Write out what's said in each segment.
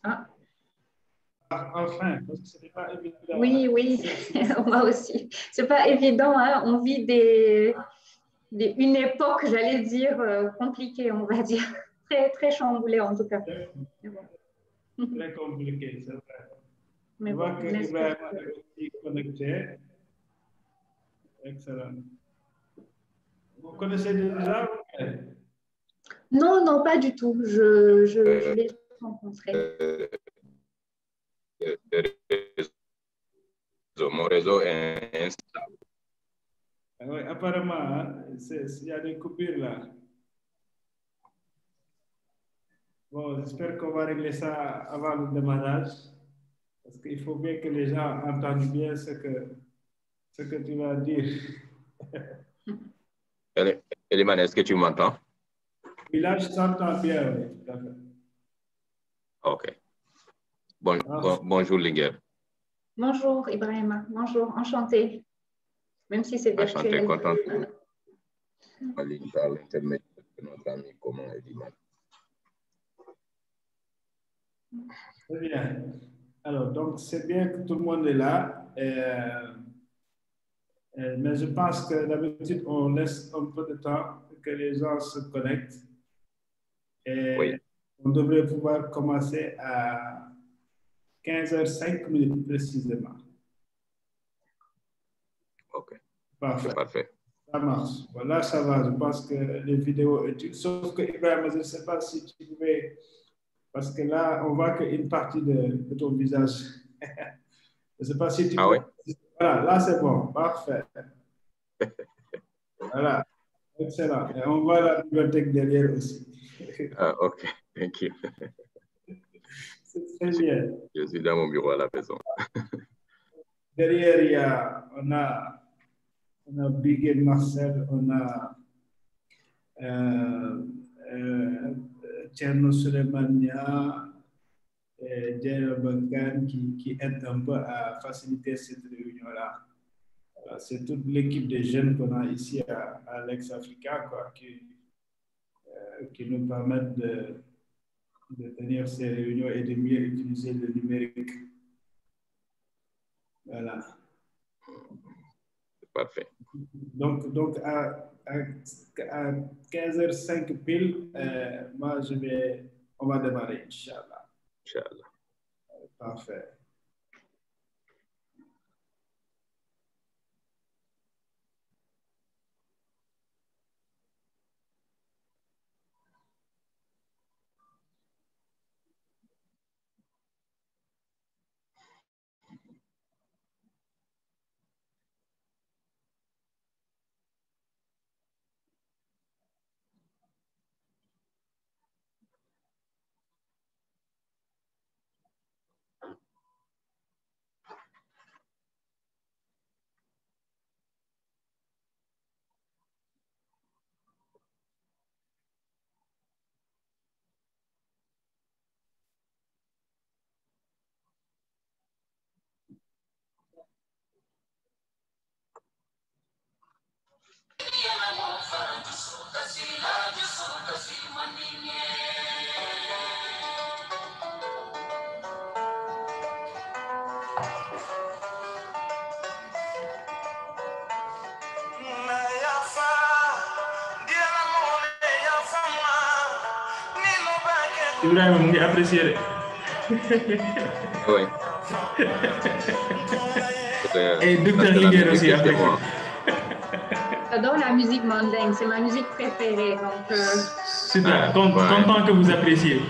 Ah. Enfin, parce que ce n'est pas évident. Oui, oui, moi aussi. C'est pas évident, hein. On vit une époque, j'allais dire, compliquée, on va dire. Très, très chamboulée, en tout cas. Mais bon. Très compliqué, c'est vrai. Je Mais bon, vois que on espère Ibrahim que... est aussi connecté. Excellent. Vous connaissez déjà? Non, non, pas du tout. Je l'ai rencontré. Mon réseau est instable. Oui, apparemment, hein, il y a des coupures là. Bon, j'espère qu'on va régler ça avant le démarrage. Parce qu'il faut bien que les gens entendent bien ce que tu vas dire. Eliman, est-ce que tu m'entends? Oui, là, je t'entends bien, oui, tout à fait. OK. Bonjour, Linguère. Bonjour, Ibrahima. Bonjour, enchantée. Même si c'est Enchanté, virtuel. content par l'intermédiaire de notre ami commun Eliman. Très bien. Alors, donc, c'est bien que tout le monde est là. Mais je pense que d'habitude, on laisse un peu de temps pour que les gens se connectent. Et oui. On devrait pouvoir commencer à 15h05 précisément. OK. Parfait. Parfait. Ça marche. Voilà, ça va. Je pense que les vidéos... Sauf que, Ibrahim, je ne sais pas si tu pouvais... Parce que là, on voit qu'une partie de ton visage. Je ne sais pas si tu peux... Oui? Voilà, là, c'est bon. Parfait. Voilà. Excellent. Et on voit la bibliothèque derrière aussi. OK. Thank you. C'est très bien. Je suis dans mon bureau à la maison. Derrière, on a Big Marcel, on a Tcherno Sulemania, Djaïra Bakan qui aide un peu à faciliter cette réunion-là. C'est toute l'équipe de jeunes qu'on a ici à l'Ex-Africa qui nous permettent de tenir ces réunions et de mieux utiliser le numérique. Voilà. Parfait. Donc à 15h05 pile, moi, on va démarrer, Inch'Allah. Inch'Allah. Parfait. Ibrahim mu ngi apprécier de. Oui. Et docteur Linguère aussi apprécié. J'adore la musique mandingue, c'est ma musique préférée. Donc, Super, content que vous appréciez.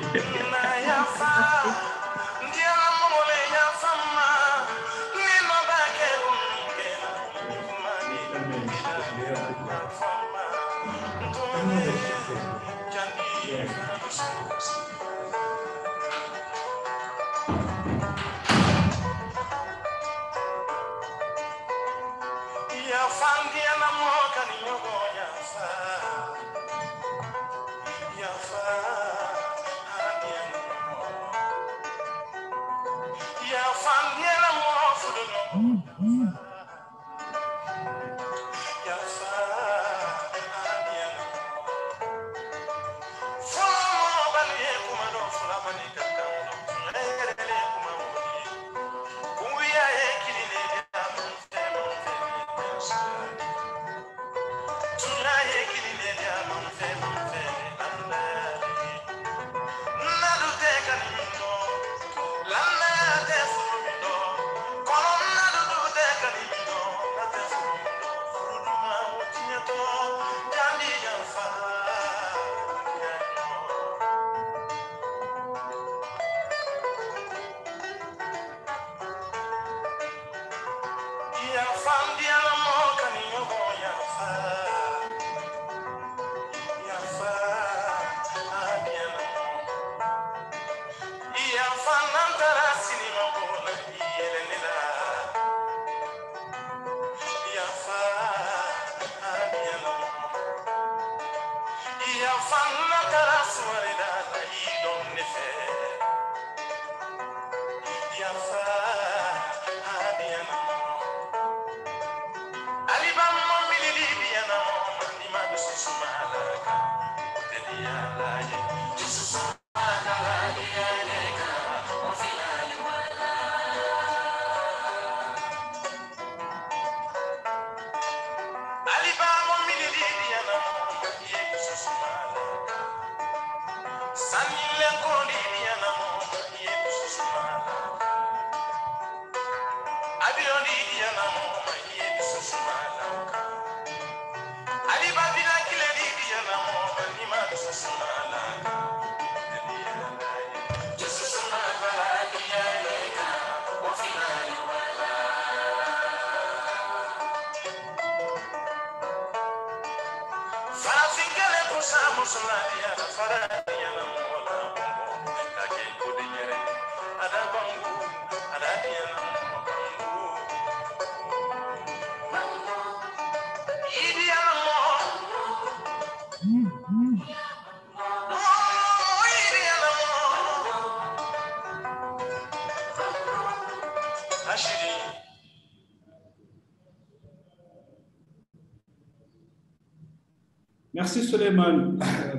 Merci Suleiman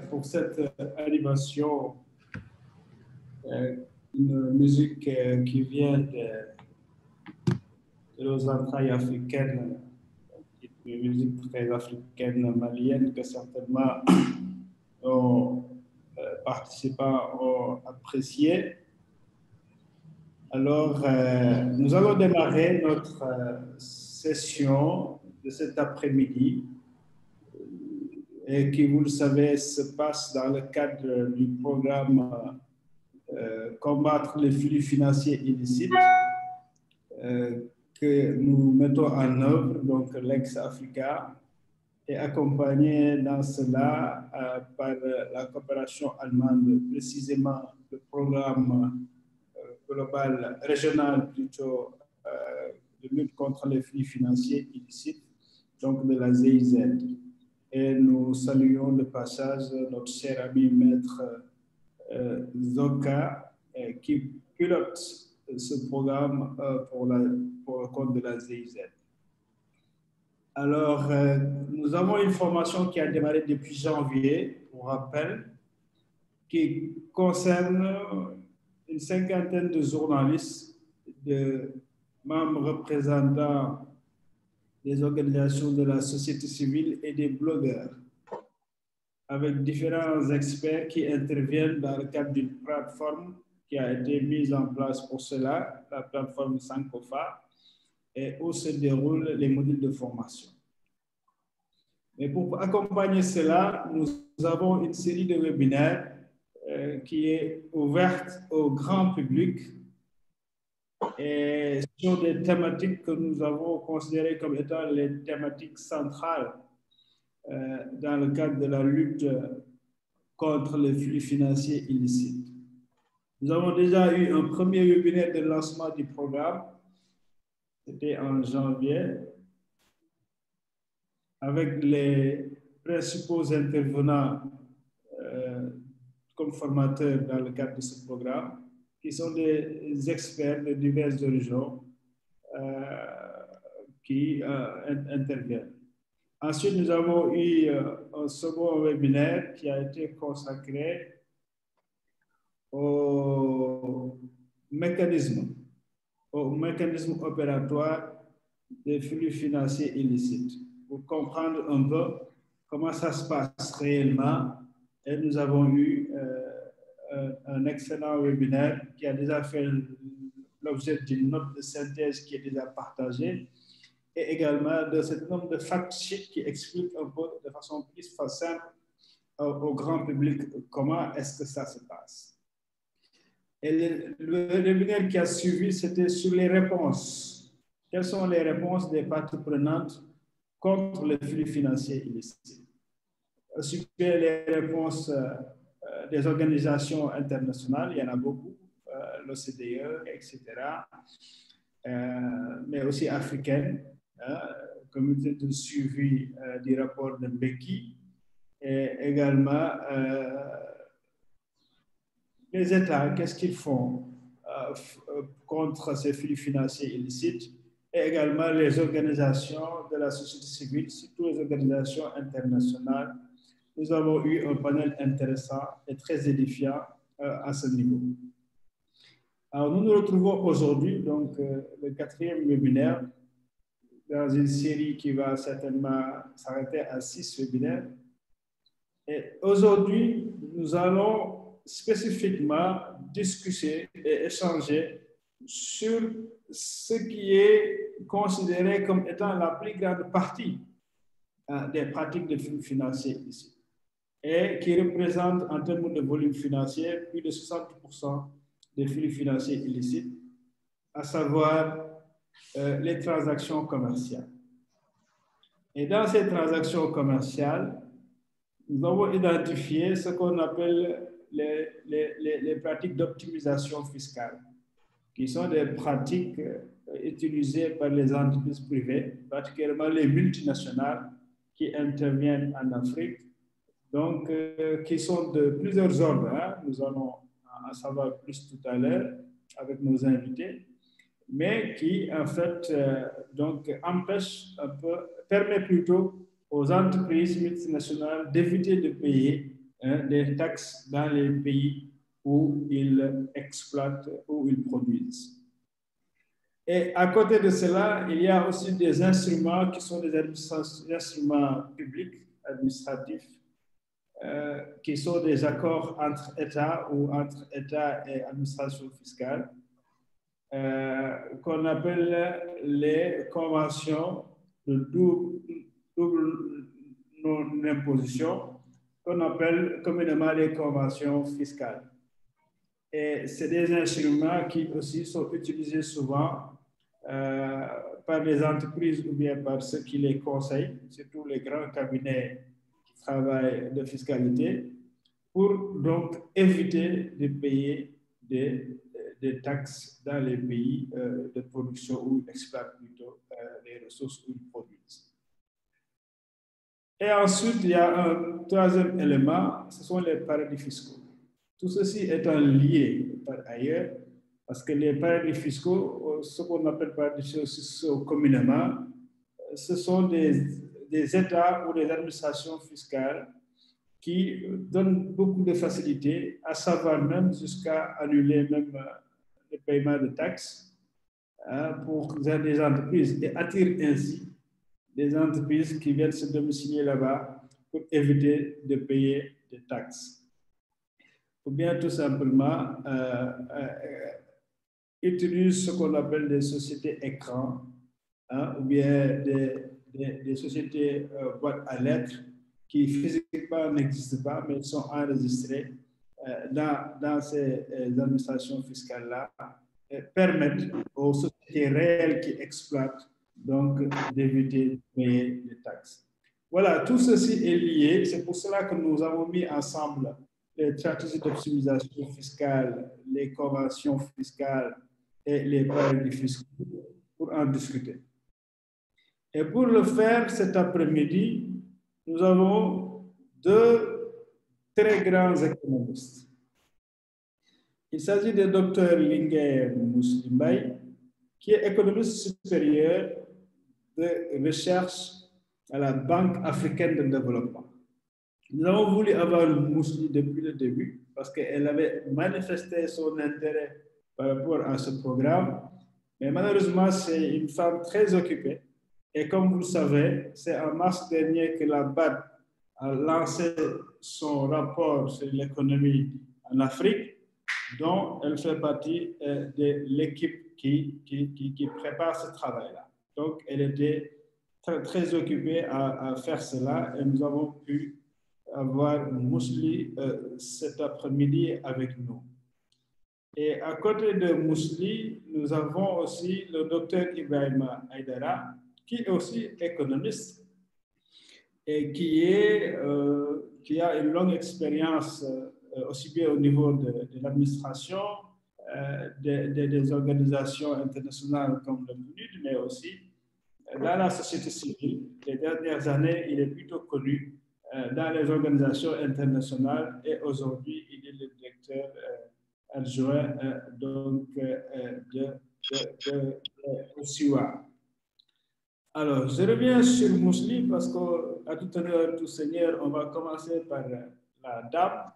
pour cette animation, une musique qui vient de nos entrailles africaines, une musique très africaine, malienne, que certainement nos participants ont apprécié. Alors, nous allons démarrer notre session de cet après-midi et qui, vous le savez, se passe dans le cadre du programme Combattre les flux financiers illicites que nous mettons en œuvre, donc l'ex-Africa, est accompagné dans cela par la coopération allemande, précisément le programme global, régional plutôt, de lutte contre les flux financiers illicites, donc de la GIZ. Et nous saluons de passage notre cher ami maître Zoka, qui pilote ce programme pour le compte de la GIZ. Alors, nous avons une formation qui a démarré depuis janvier, pour rappel, qui concerne une cinquantaine de journalistes, de membres représentants des organisations de la société civile et des blogueurs, avec différents experts qui interviennent dans le cadre d'une plateforme qui a été mise en place pour cela, la plateforme Sankofa, et où se déroulent les modules de formation. Mais pour accompagner cela, nous avons une série de webinaires qui est ouverte au grand public et sur des thématiques que nous avons considérées comme étant les thématiques centrales dans le cadre de la lutte contre les flux financiers illicites. Nous avons déjà eu un premier webinaire de lancement du programme, c'était en janvier, avec les principaux intervenants comme formateurs dans le cadre de ce programme, qui sont des experts de diverses régions qui interviennent. Ensuite, nous avons eu un second webinaire qui a été consacré au mécanisme opératoire des flux financiers illicites, pour comprendre un peu comment ça se passe réellement. Et nous avons eu un excellent webinaire qui a déjà fait l'objet d'une note de synthèse qui est déjà partagée, et également de cette nombre de fact-sheets qui explique un peu de façon plus simple au grand public comment est-ce que ça se passe. Et le webinaire qui a suivi, c'était sur les réponses. Quelles sont les réponses des parties prenantes contre les flux financiers illicites? Super les réponses des organisations internationales, il y en a beaucoup, l'OCDE, etc., mais aussi africaine, comité de suivi du rapport de Mbeki, et également les États, qu'est-ce qu'ils font contre ces flux financiers illicites, et également les organisations de la société civile, surtout les organisations internationales. Nous avons eu un panel intéressant et très édifiant à ce niveau. Alors, nous nous retrouvons aujourd'hui, donc, le 4e webinaire, dans une série qui va certainement s'arrêter à 6 webinaires. Et aujourd'hui, nous allons spécifiquement discuter et échanger sur ce qui est considéré comme étant la plus grande partie des pratiques de flux financiers ici, et qui représente en termes de volume financier plus de 60% des flux financiers illicites, à savoir les transactions commerciales. Et dans ces transactions commerciales, nous avons identifié ce qu'on appelle les pratiques d'optimisation fiscale, qui sont des pratiques utilisées par les entreprises privées, particulièrement les multinationales qui interviennent en Afrique, donc qui sont de plusieurs ordres. Hein. Nous allons en savoir plus tout à l'heure avec nos invités, mais qui en fait donc empêchent un peu, permet plutôt aux entreprises multinationales d'éviter de payer des taxes dans les pays où ils exploitent, où ils produisent. Et à côté de cela, il y a aussi des instruments qui sont des instruments publics, administratifs, qui sont des accords entre États ou entre États et administration fiscale, qu'on appelle les conventions de double non-imposition, qu'on appelle communément les conventions fiscales. Et c'est des instruments qui aussi sont utilisés souvent par les entreprises ou bien par ceux qui les conseillent, surtout les grands cabinets qui travaillent de fiscalité, pour donc éviter de payer des taxes dans les pays de production où ils exploitent plutôt les ressources où ils produisent. Et ensuite, il y a un troisième élément, ce sont les paradis fiscaux. Tout ceci étant lié par ailleurs, parce que les paradis fiscaux, ce qu'on appelle paradis fiscaux communément, ce sont des États ou des administrations fiscales qui donnent beaucoup de facilité, à savoir même jusqu'à annuler même le paiement de taxes pour des entreprises et attirent ainsi des entreprises qui viennent se domicilier là-bas pour éviter de payer des taxes. Ou bien tout simplement utilisent ce qu'on appelle des sociétés écrans, ou bien des sociétés boîtes à lettres qui physiquement n'existent pas, mais sont enregistrées dans ces administrations fiscales-là, permettent aux sociétés réelles qui exploitent donc d'éviter de payer des taxes. Voilà, tout ceci est lié. C'est pour cela que nous avons mis ensemble les stratégies d'optimisation fiscale, les conventions fiscales et les paradis fiscaux pour en discuter. Et pour le faire cet après-midi, nous avons deux très grands économistes. Il s'agit du docteur Linguère Mouslimbaï, qui est économiste supérieur de recherche à la Banque africaine de développement. Nous avons voulu avoir Mousli depuis le début parce qu'elle avait manifesté son intérêt par rapport à ce programme, mais malheureusement, c'est une femme très occupée. Et comme vous le savez, c'est en mars dernier que la BAD a lancé son rapport sur l'économie en Afrique, dont elle fait partie de l'équipe qui prépare ce travail-là. Donc, elle était très occupée à faire cela et nous avons pu avoir Mousli cet après-midi avec nous. Et à côté de Mousli, nous avons aussi le docteur Ibrahima Aïdara, qui est aussi économiste et qui a une longue expérience aussi bien au niveau de l'administration des organisations internationales comme le PNUD, mais aussi dans la société civile. Les dernières années, il est plutôt connu dans les organisations internationales et aujourd'hui, il est le directeur adjoint donc, de OSIWA. Alors, je reviens sur Mously parce qu'à tout à l'heure, tout seigneur, on va commencer par la dame,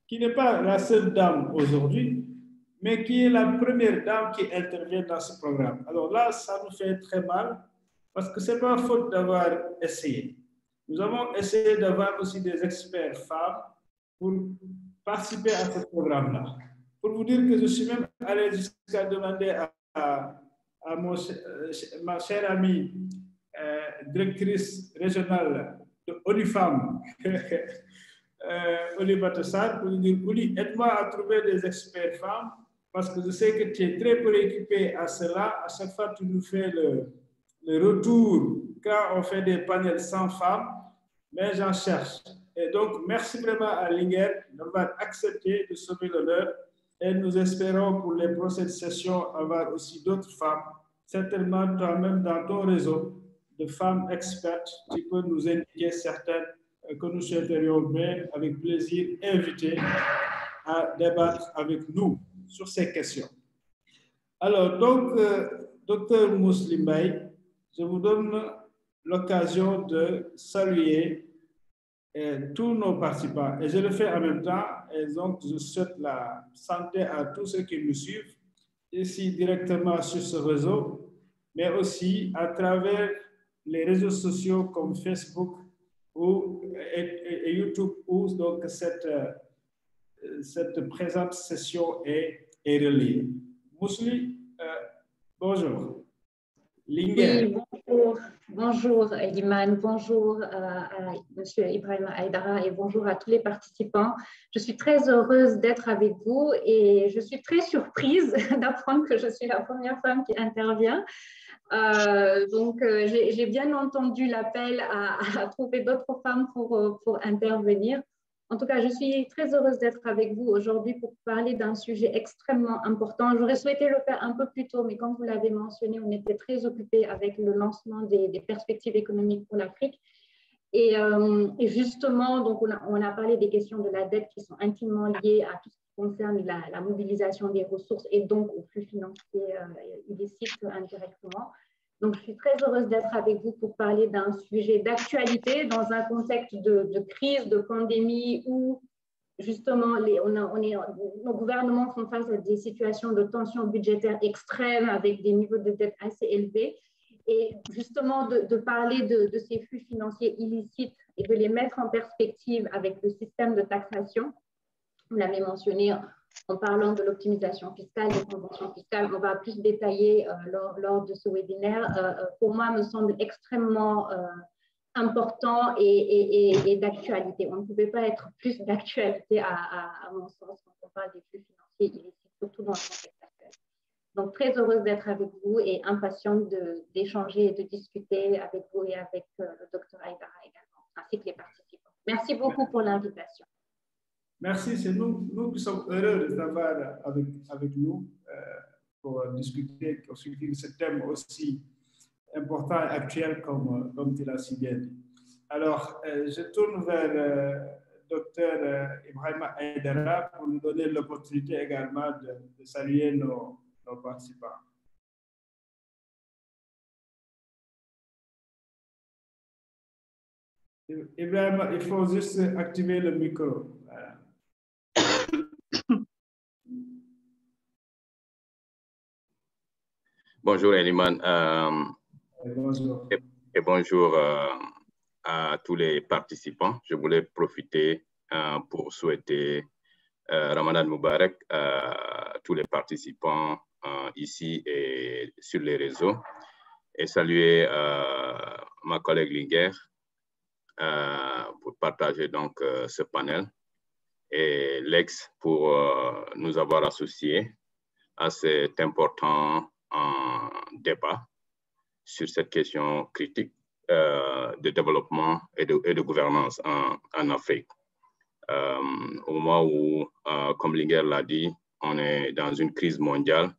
qui n'est pas la seule dame aujourd'hui, mais qui est la première dame qui intervient dans ce programme. Alors là, ça nous fait très mal parce que ce n'est pas faute d'avoir essayé. Nous avons essayé d'avoir aussi des experts femmes pour participer à ce programme-là. Pour vous dire que je suis même allé jusqu'à demander à ma chère amie directrice régionale de ONU Femmes, Oli Batassar, pour lui dire, Oli, aide-moi à trouver des experts femmes, parce que je sais que tu es très préoccupé à cela. À chaque fois, tu nous fais le retour quand on fait des panels sans femmes, mais j'en cherche. Et donc, merci vraiment à Linger d'avoir accepté de sauver l'honneur. Et nous espérons pour les prochaines sessions avoir aussi d'autres femmes. Certainement, toi-même, dans ton réseau de femmes expertes, tu peux nous indiquer certaines que nous souhaiterions bien, avec plaisir, inviter à débattre avec nous sur ces questions. Alors, donc, Dr Mously Mbaye, je vous donne l'occasion de saluer tous nos participants. Et je le fais en même temps, et donc je souhaite la santé à tous ceux qui nous suivent, ici directement sur ce réseau, mais aussi à travers les réseaux sociaux comme Facebook et YouTube, où donc cette présente session est reliée. Mously, bonjour. Oui, bonjour. Bonjour Eliman, bonjour à M. Ibrahima Aïdara et bonjour à tous les participants. Je suis très heureuse d'être avec vous et je suis très surprise d'apprendre que je suis la première femme qui intervient. Donc, j'ai bien entendu l'appel à trouver d'autres femmes pour intervenir. En tout cas, je suis très heureuse d'être avec vous aujourd'hui pour parler d'un sujet extrêmement important. J'aurais souhaité le faire un peu plus tôt, mais comme vous l'avez mentionné, on était très occupés avec le lancement des perspectives économiques pour l'Afrique. Et justement, donc on a parlé des questions de la dette qui sont intimement liées à tout ce qui concerne la mobilisation des ressources et donc aux flux financiers illicites indirectement. Donc, je suis très heureuse d'être avec vous pour parler d'un sujet d'actualité dans un contexte de crise, de pandémie où justement nos gouvernements font face à des situations de tension budgétaire extrêmes avec des niveaux de dette assez élevés. Et justement, de parler de ces flux financiers illicites et de les mettre en perspective avec le système de taxation, vous l'avez mentionné en parlant de l'optimisation fiscale, des conventions fiscales, on va plus détailler lors de ce webinaire, pour moi me semble extrêmement important et d'actualité. On ne pouvait pas être plus d'actualité à mon sens quand on parle des flux financiers illicites, surtout dans le contexte actuel. Donc, très heureuse d'être avec vous et impatiente d'échanger et de discuter avec vous et avec le Dr Aïdara également, ainsi que les participants. Merci beaucoup pour l'invitation. Merci, c'est nous qui sommes heureux de t'avoir avec nous pour discuter sur ce thème aussi important et actuel comme tu l'as si bien dit. Alors, je tourne vers Dr Ibrahima Aïdara pour nous donner l'opportunité également de saluer nos participants. Ibrahima, il faut juste activer le micro. Bonjour Eliman. Bonjour. Et bonjour à tous les participants. Je voulais profiter pour souhaiter Ramadan Mubarak à tous les participants ici et sur les réseaux et saluer ma collègue Linger pour partager donc ce panel et Lex pour nous avoir associés à cet important débat sur cette question critique de développement et de gouvernance en Afrique. Au moment où, comme Linger l'a dit, on est dans une crise mondiale,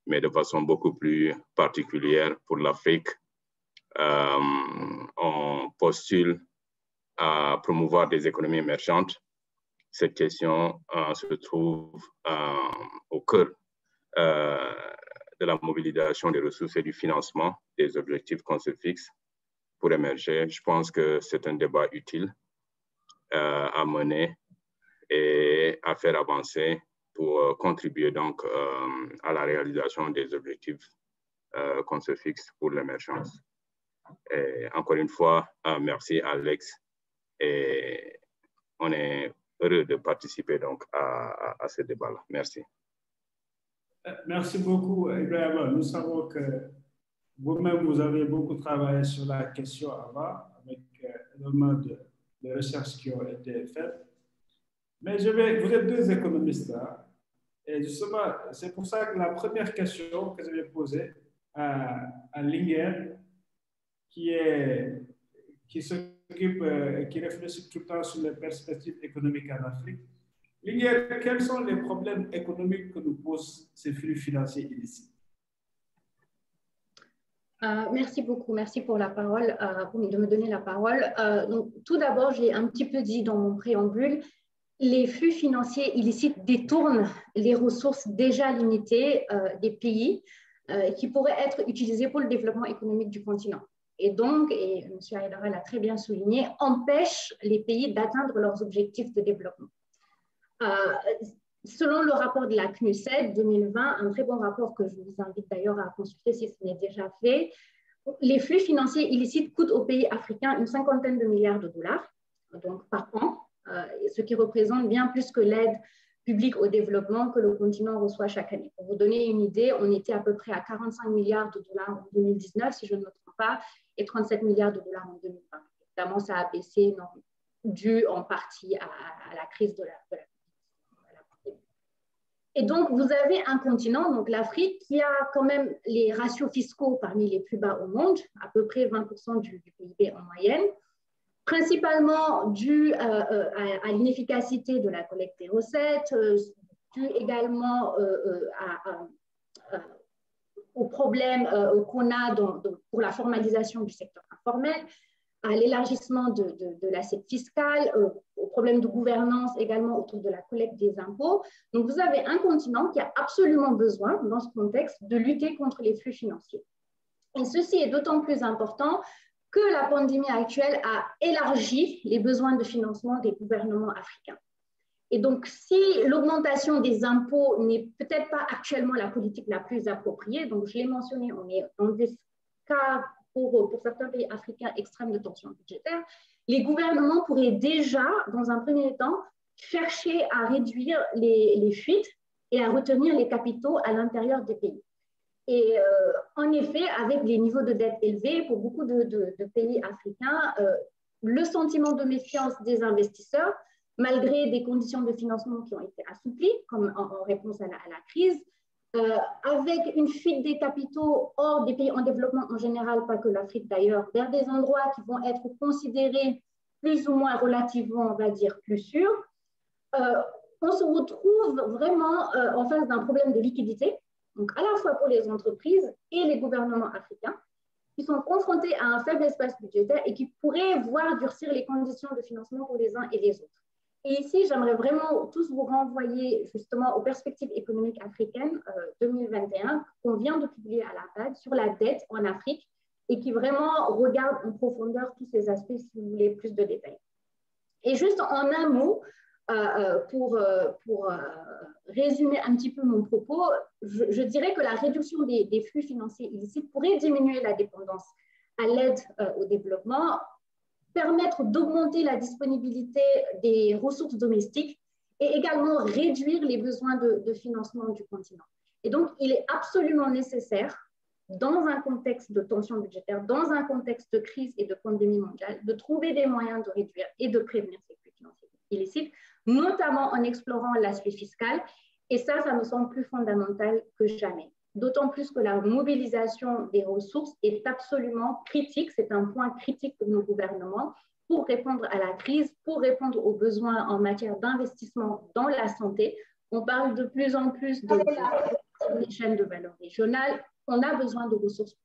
mais de façon beaucoup plus particulière pour l'Afrique. On postule à promouvoir des économies émergentes. Cette question se trouve au cœur de la mobilisation des ressources et du financement des objectifs qu'on se fixe pour émerger. Je pense que c'est un débat utile à mener et à faire avancer pour contribuer donc à la réalisation des objectifs qu'on se fixe pour l'émergence. Et encore une fois, merci Alex, et on est heureux de participer donc à ce débat-là. Merci. Merci beaucoup, Ibrahima. Nous savons que vous-même, vous avez beaucoup travaillé sur la question avant, avec énormément de recherches qui ont été faites. Mais vous êtes deux économistes, hein, et justement, c'est pour ça que la première question que je vais poser à Linger, qui s'occupe, qui réfléchit tout le temps sur les perspectives économiques en Afrique. Linger, quels sont les problèmes économiques que nous posent ces flux financiers illicites? Merci beaucoup, merci pour la parole, de me donner la parole. Donc, tout d'abord, j'ai un petit peu dit dans mon préambule, les flux financiers illicites détournent les ressources déjà limitées des pays qui pourraient être utilisées pour le développement économique du continent. Et donc, et M. Aïdara l'a très bien souligné, empêchent les pays d'atteindre leurs objectifs de développement. Selon le rapport de la CNUSED 2020, un très bon rapport que je vous invite d'ailleurs à consulter si ce n'est déjà fait, les flux financiers illicites coûtent aux pays africains une 50aine de milliards de dollars donc par an, ce qui représente bien plus que l'aide publique au développement que le continent reçoit chaque année. Pour vous donner une idée, on était à peu près à 45 milliards de dollars en 2019, si je ne me trompe pas, et 37 milliards de dollars en 2020. Évidemment, ça a baissé, dû en partie à la crise de la pandémie. Et donc, vous avez un continent, donc l'Afrique, qui a quand même les ratios fiscaux parmi les plus bas au monde, à peu près 20% du PIB en moyenne, principalement dû à l'inefficacité de la collecte des recettes, dû également aux problèmes qu'on a pour la formalisation du secteur informel, à l'élargissement de l'assiette fiscale, aux problèmes de gouvernance également autour de la collecte des impôts. Donc, vous avez un continent qui a absolument besoin, dans ce contexte, de lutter contre les flux financiers. Et ceci est d'autant plus important que la pandémie actuelle a élargi les besoins de financement des gouvernements africains. Et donc, si l'augmentation des impôts n'est peut-être pas actuellement la politique la plus appropriée, donc je l'ai mentionné, on est dans des cas pour certains pays africains extrêmes de tension budgétaire, les gouvernements pourraient déjà, dans un premier temps, chercher à réduire les fuites et à retenir les capitaux à l'intérieur des pays. Et en effet, avec des niveaux de dette élevés pour beaucoup de pays africains, le sentiment de méfiance des investisseurs, malgré des conditions de financement qui ont été assouplies, comme en réponse à la crise, avec une fuite des capitaux hors des pays en développement en général, pas que l'Afrique d'ailleurs, vers des endroits qui vont être considérés plus ou moins relativement, on va dire, plus sûrs, on se retrouve vraiment en face d'un problème de liquidité, donc à la fois pour les entreprises et les gouvernements africains, qui sont confrontés à un faible espace budgétaire et qui pourraient voir durcir les conditions de financement pour les uns et les autres. Et ici, j'aimerais vraiment tous vous renvoyer justement aux perspectives économiques africaines 2021 qu'on vient de publier à la PAD sur la dette en Afrique et qui vraiment regarde en profondeur tous ces aspects si vous voulez plus de détails. Et juste en un mot, pour résumer un petit peu mon propos, je dirais que la réduction des flux financiers illicites pourrait diminuer la dépendance à l'aide au développement, permettre d'augmenter la disponibilité des ressources domestiques et également réduire les besoins de financement du continent. Et donc, il est absolument nécessaire, dans un contexte de tension budgétaire, dans un contexte de crise et de pandémie mondiale, de trouver des moyens de réduire et de prévenir ces flux financiers illicites, notamment en explorant l'aspect fiscal. Et ça me semble plus fondamental que jamais. D'autant plus que la mobilisation des ressources est absolument critique, c'est un point critique pour nos gouvernements pour répondre à la crise, pour répondre aux besoins en matière d'investissement dans la santé, On parle de plus en plus de chaînes de valeur régionale. On a besoin de ressources.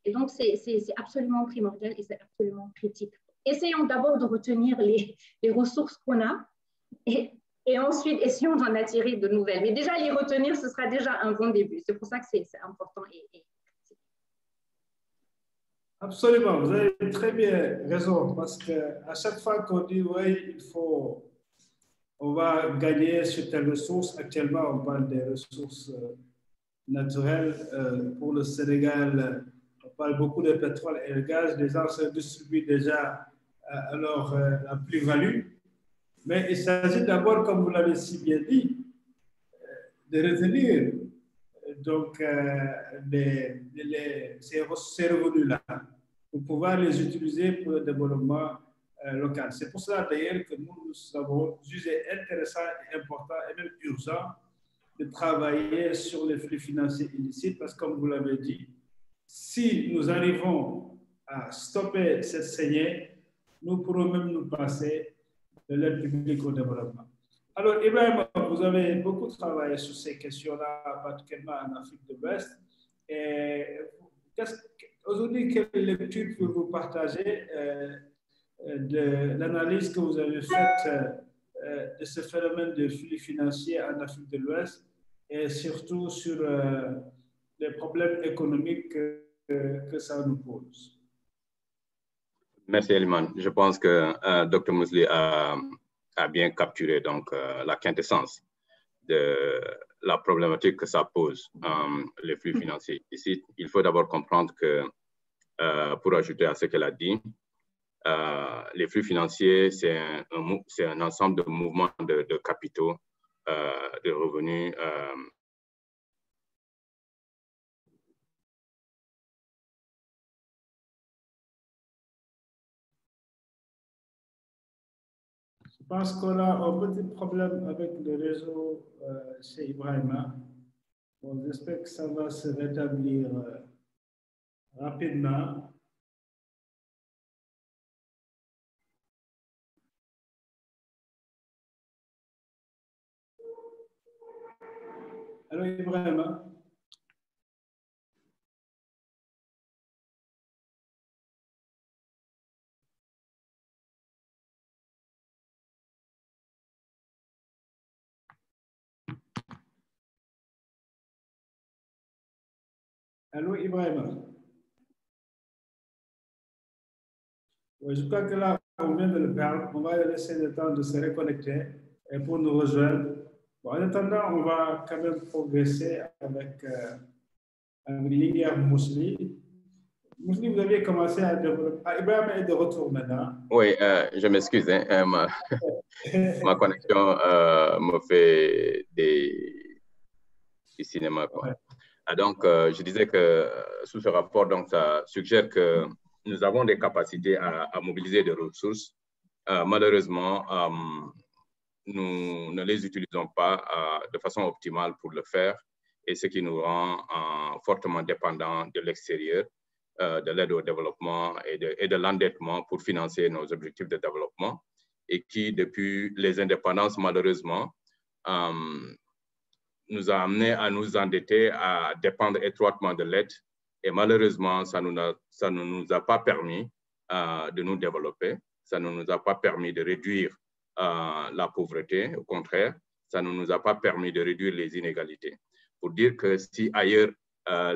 Et donc, c'est absolument primordial et c'est absolument critique. Essayons d'abord de retenir les ressources qu'on a et ensuite, essayons d'en attirer de nouvelles. Mais déjà, les retenir, ce sera déjà un bon début. C'est pour ça que c'est important. Absolument, vous avez très bien raison, parce qu'à chaque fois qu'on dit, oui, on va gagner sur telle ressource, actuellement, on parle des ressources naturelles. Pour le Sénégal, on parle beaucoup de pétrole et de gaz. Les gens se distribuent déjà la plus-value. Mais il s'agit d'abord, comme vous l'avez si bien dit, de retenir donc, ces revenus-là pour pouvoir les utiliser pour le développement local. C'est pour cela d'ailleurs que nous avons jugé intéressant et important et même urgent de travailler sur les flux financiers illicites parce que, comme vous l'avez dit, si nous arrivons à stopper cette saignée, nous pourrons même nous passer de l'aide publique au développement. Alors, Ibrahim, vous avez beaucoup travaillé sur ces questions-là, particulièrement en Afrique de l'Ouest. Aujourd'hui, quelle lecture pouvez-vous partager de l'analyse que vous avez faite de ce phénomène de flux financiers en Afrique de l'Ouest et surtout sur les problèmes économiques que ça nous pose? Merci, Eliman. Je pense que Dr. Mously a bien capturé donc, la quintessence de la problématique que ça pose, les flux financiers. Ici, il faut d'abord comprendre que, pour ajouter à ce qu'elle a dit, les flux financiers, c'est un ensemble de mouvements de capitaux, de revenus, Je pense qu'on a un petit problème avec le réseau chez Ibrahima. Bon, j'espère que ça va se rétablir rapidement. Allô, Ibrahima? Allô, Ibrahima? Oui, je crois que là, on vient de le perdre. On va laisser le temps de se reconnecter et pour nous rejoindre. Bon, en attendant, on va quand même progresser avec Liguer Mously. Mously, vous aviez commencé à développer. Ah, Ibrahima est de retour maintenant. Oui, je m'excuse. Hein, ma connexion me fait du cinéma. Quoi. Ouais. Donc, je disais que sous ce rapport, donc, ça suggère que nous avons des capacités à mobiliser des ressources. Malheureusement, nous ne les utilisons pas de façon optimale pour le faire, et ce qui nous rend fortement dépendants de l'extérieur, de l'aide au développement et de l'endettement pour financer nos objectifs de développement, et qui, depuis les indépendances, malheureusement, nous a amené à nous endetter, à dépendre étroitement de l'aide. Et malheureusement, ça ne nous a pas permis de nous développer. Ça ne nous a pas permis de réduire la pauvreté. Au contraire, ça ne nous a pas permis de réduire les inégalités. Pour dire que si ailleurs,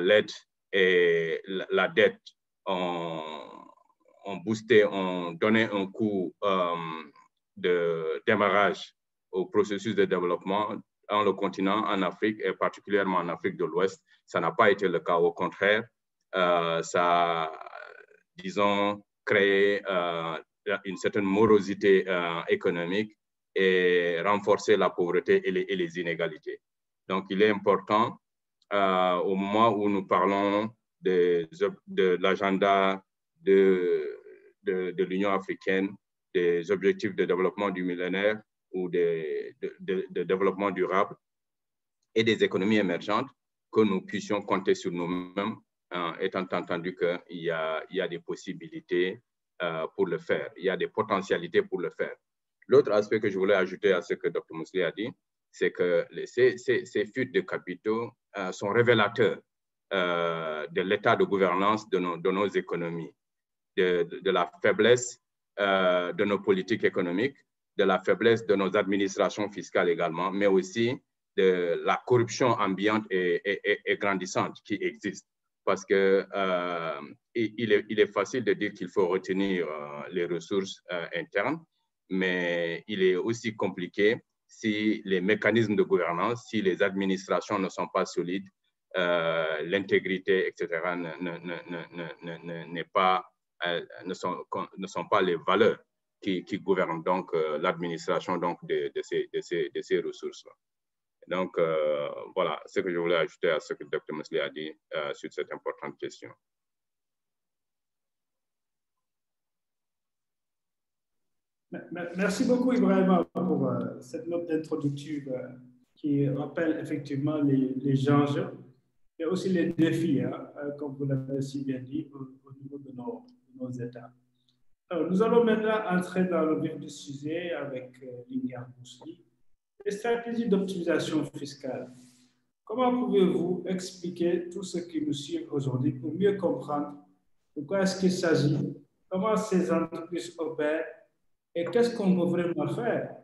l'aide et la dette ont boosté, ont donné un coup de démarrage au processus de développement, dans le continent, en Afrique, et particulièrement en Afrique de l'Ouest, ça n'a pas été le cas. Au contraire, ça a, disons, créé une certaine morosité économique et renforcé la pauvreté et les inégalités. Donc, il est important, au moment où nous parlons de l'agenda de l'Union africaine, des objectifs de développement du millénaire, ou de développement durable et des économies émergentes, que nous puissions compter sur nous-mêmes, étant entendu qu'il y a des possibilités pour le faire, il y a des potentialités pour le faire. L'autre aspect que je voulais ajouter à ce que Dr. Mously a dit, c'est que ces fuites de capitaux sont révélateurs de l'état de gouvernance de nos économies, de la faiblesse de nos politiques économiques, de la faiblesse de nos administrations fiscales également, mais aussi de la corruption ambiante et grandissante qui existe. Parce que il est facile de dire qu'il faut retenir les ressources internes, mais il est aussi compliqué si les mécanismes de gouvernance, si les administrations ne sont pas solides, l'intégrité, etc., ne sont pas les valeurs qui gouvernent donc l'administration de ces ressources-là. Donc, voilà ce que je voulais ajouter à ce que Dr. Mosley a dit sur cette importante question. Merci beaucoup, Ibrahima, pour cette note introductive qui rappelle effectivement les enjeux et aussi les défis, comme vous l'avez si bien dit, au niveau de nos États. Alors, nous allons maintenant entrer dans le vif du sujet avec Linguère Mously. Les stratégies d'optimisation fiscale. Comment pouvez-vous expliquer tout ce qui nous suit aujourd'hui pour mieux comprendre de quoi est-ce qu'il s'agit, comment ces entreprises opèrent et qu'est-ce qu'on peut vraiment faire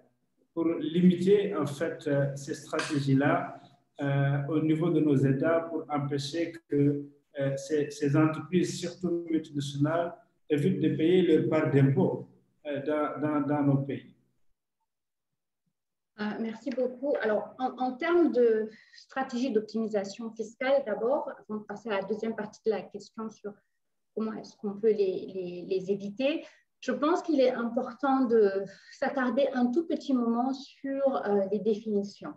pour limiter en fait ces stratégies-là au niveau de nos États pour empêcher que ces entreprises, surtout multinationales, évitent de payer leur part d'impôt dans nos pays. Merci beaucoup. Alors, en termes de stratégie d'optimisation fiscale, d'abord, avant de passer à la deuxième partie de la question sur comment est-ce qu'on peut les éviter, je pense qu'il est important de s'attarder un tout petit moment sur les définitions.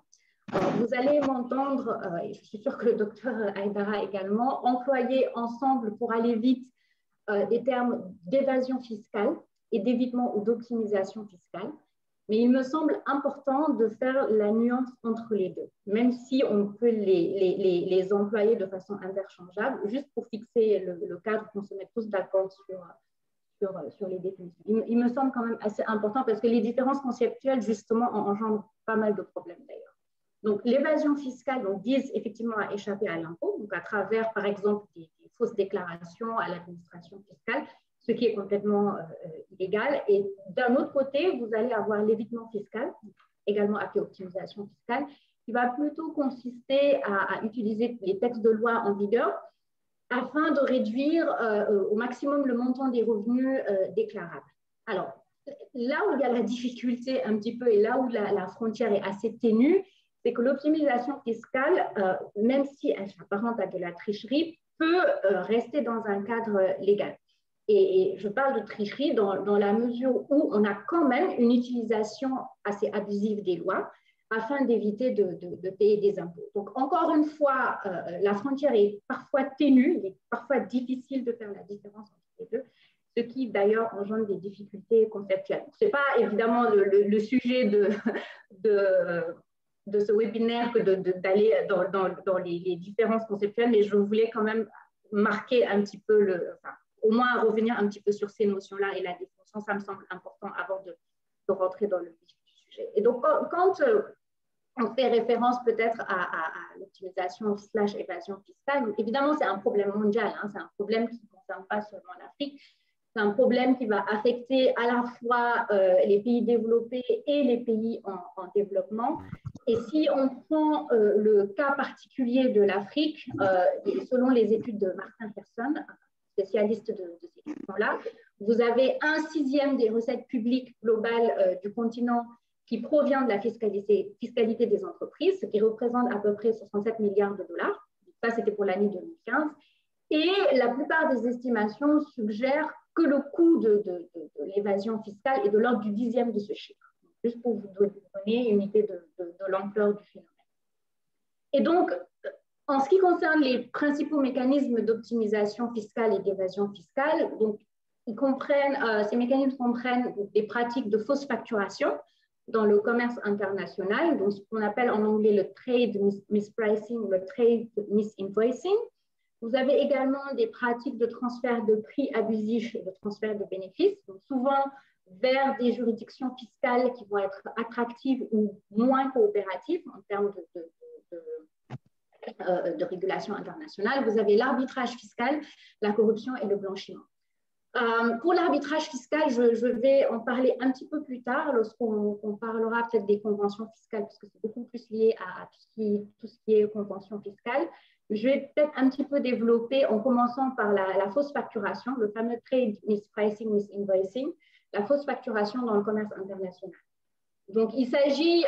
Alors, vous allez m'entendre, et je suis sûre que le docteur Aïdara également, employer ensemble pour aller vite des termes d'évasion fiscale et d'évitement ou d'optimisation fiscale. Mais il me semble important de faire la nuance entre les deux, même si on peut les employer de façon interchangeable, juste pour fixer le cadre, qu'on se mette tous d'accord sur les définitions. Il me semble quand même assez important parce que les différences conceptuelles, justement, engendrent pas mal de problèmes d'ailleurs. Donc, l'évasion fiscale vise effectivement à échapper à l'impôt, donc à travers, par exemple, des fausses déclarations à l'administration fiscale, ce qui est complètement illégal. Et d'un autre côté, vous allez avoir l'évitement fiscal, également appelé optimisation fiscale, qui va plutôt consister à utiliser les textes de loi en vigueur afin de réduire au maximum le montant des revenus déclarables. Alors, là où il y a la difficulté un petit peu et là où la frontière est assez ténue, c'est que l'optimisation fiscale, même si elle s'apparente à de la tricherie, peut rester dans un cadre légal. Et je parle de tricherie dans la mesure où on a quand même une utilisation assez abusive des lois afin d'éviter de payer des impôts. Donc, encore une fois, la frontière est parfois ténue, il est parfois difficile de faire la différence entre les deux, ce qui d'ailleurs engendre des difficultés conceptuelles. Ce n'est pas évidemment le sujet de ce webinaire que d'aller dans les différences conceptuelles, mais je voulais quand même marquer un petit peu au moins revenir un petit peu sur ces notions-là et la définition, ça me semble important avant de rentrer dans le vif du sujet. Et donc, quand on fait référence peut-être à l'optimisation / évasion fiscale, évidemment, c'est un problème mondial, hein, c'est un problème qui ne concerne pas seulement l'Afrique, c'est un problème qui va affecter à la fois les pays développés et les pays en développement. Et si on prend le cas particulier de l'Afrique, selon les études de Martin Persson, spécialiste de ces questions-là, vous avez 1/6 des recettes publiques globales du continent qui provient de la fiscalité des entreprises, ce qui représente à peu près 67 milliards de dollars. Ça, c'était pour l'année 2015. Et la plupart des estimations suggèrent que le coût de l'évasion fiscale est de l'ordre du 10e de ce chiffre, juste pour vous donner une idée de l'ampleur du phénomène. Et donc, en ce qui concerne les principaux mécanismes d'optimisation fiscale et d'évasion fiscale, donc, ces mécanismes comprennent des pratiques de fausse facturation dans le commerce international, donc ce qu'on appelle en anglais le trade mispricing, le trade misinvoicing. Vous avez également des pratiques de transfert de prix abusifs et de transfert de bénéfices. Donc souvent, vers des juridictions fiscales qui vont être attractives ou moins coopératives en termes de régulation internationale. Vous avez l'arbitrage fiscal, la corruption et le blanchiment. Pour l'arbitrage fiscal, je vais en parler un petit peu plus tard lorsqu'on parlera peut-être des conventions fiscales, parce que c'est beaucoup plus lié à tout ce qui est convention fiscale. Je vais peut-être un petit peu développer en commençant par la fausse facturation, le fameux trade mispricing, misinvoicing, la fausse facturation dans le commerce international. Donc, il s'agit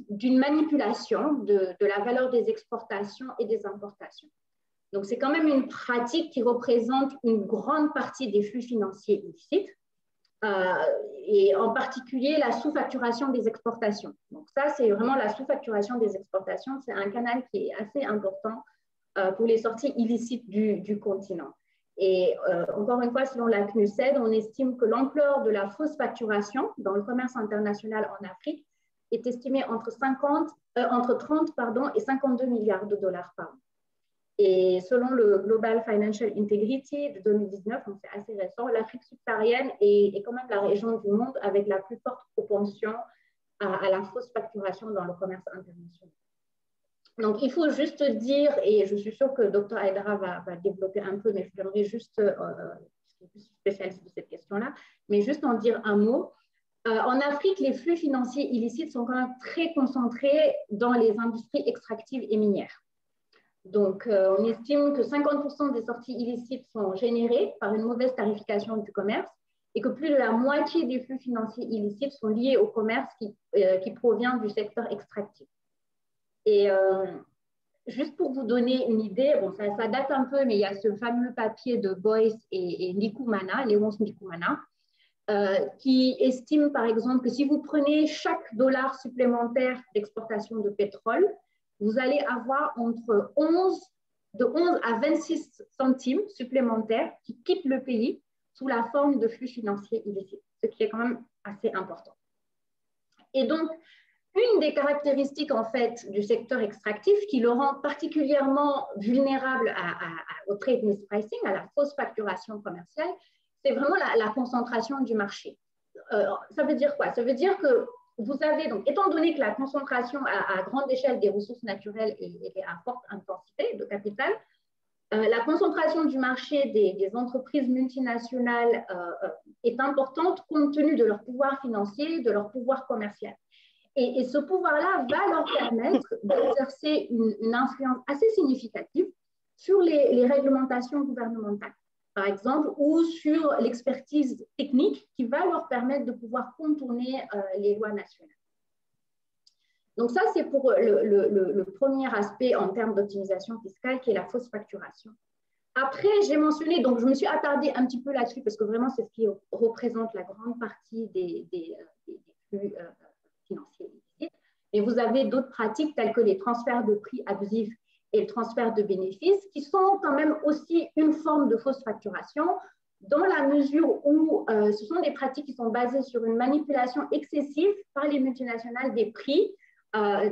d'une manipulation de la valeur des exportations et des importations. Donc, c'est quand même une pratique qui représente une grande partie des flux financiers illicites, et en particulier la sous-facturation des exportations. Donc, ça, c'est vraiment la sous-facturation des exportations. C'est un canal qui est assez important pour les sorties illicites du continent. Et encore une fois, selon la CNUSED, on estime que l'ampleur de la fausse facturation dans le commerce international en Afrique est estimée entre 30 et 52 milliards de dollars par an. Et selon le Global Financial Integrity de 2019, donc c'est assez récent, l'Afrique subsaharienne est quand même la région du monde avec la plus forte propension à la fausse facturation dans le commerce international. Donc, il faut juste dire, et je suis sûre que Dr. Aïdara va développer un peu, mais j'aimerais juste, je suis spécialiste de cette question-là, mais juste en dire un mot. En Afrique, les flux financiers illicites sont quand même très concentrés dans les industries extractives et minières. Donc, on estime que 50% des sorties illicites sont générées par une mauvaise tarification du commerce et que plus de la moitié des flux financiers illicites sont liés au commerce qui provient du secteur extractif. Et juste pour vous donner une idée, bon, ça date un peu, mais il y a ce fameux papier de Boyce et Ndikumana, Léonce Ndikumana, qui estime par exemple que si vous prenez chaque dollar supplémentaire d'exportation de pétrole, vous allez avoir de 11 à 26 centimes supplémentaires qui quittent le pays sous la forme de flux financiers illicites, ce qui est quand même assez important. Et donc, une des caractéristiques en fait du secteur extractif qui le rend particulièrement vulnérable au trade mispricing, à la fausse facturation commerciale, c'est vraiment la concentration du marché. Ça veut dire quoi? Ça veut dire que vous avez, donc, étant donné que la concentration à grande échelle des ressources naturelles est à forte intensité de capital, la concentration du marché des entreprises multinationales est importante compte tenu de leur pouvoir financier, de leur pouvoir commercial. Et ce pouvoir-là va leur permettre d'exercer une influence assez significative sur les réglementations gouvernementales, par exemple, ou sur l'expertise technique qui va leur permettre de pouvoir contourner les lois nationales. Donc ça, c'est pour le premier aspect en termes d'optimisation fiscale, qui est la fausse facturation. Après, j'ai mentionné, donc je me suis attardée un petit peu là-dessus, parce que vraiment, c'est ce qui représente la grande partie des flux financiers illicites. Et vous avez d'autres pratiques telles que les transferts de prix abusifs et le transfert de bénéfices, qui sont quand même aussi une forme de fausse facturation, dans la mesure où ce sont des pratiques qui sont basées sur une manipulation excessive par les multinationales des prix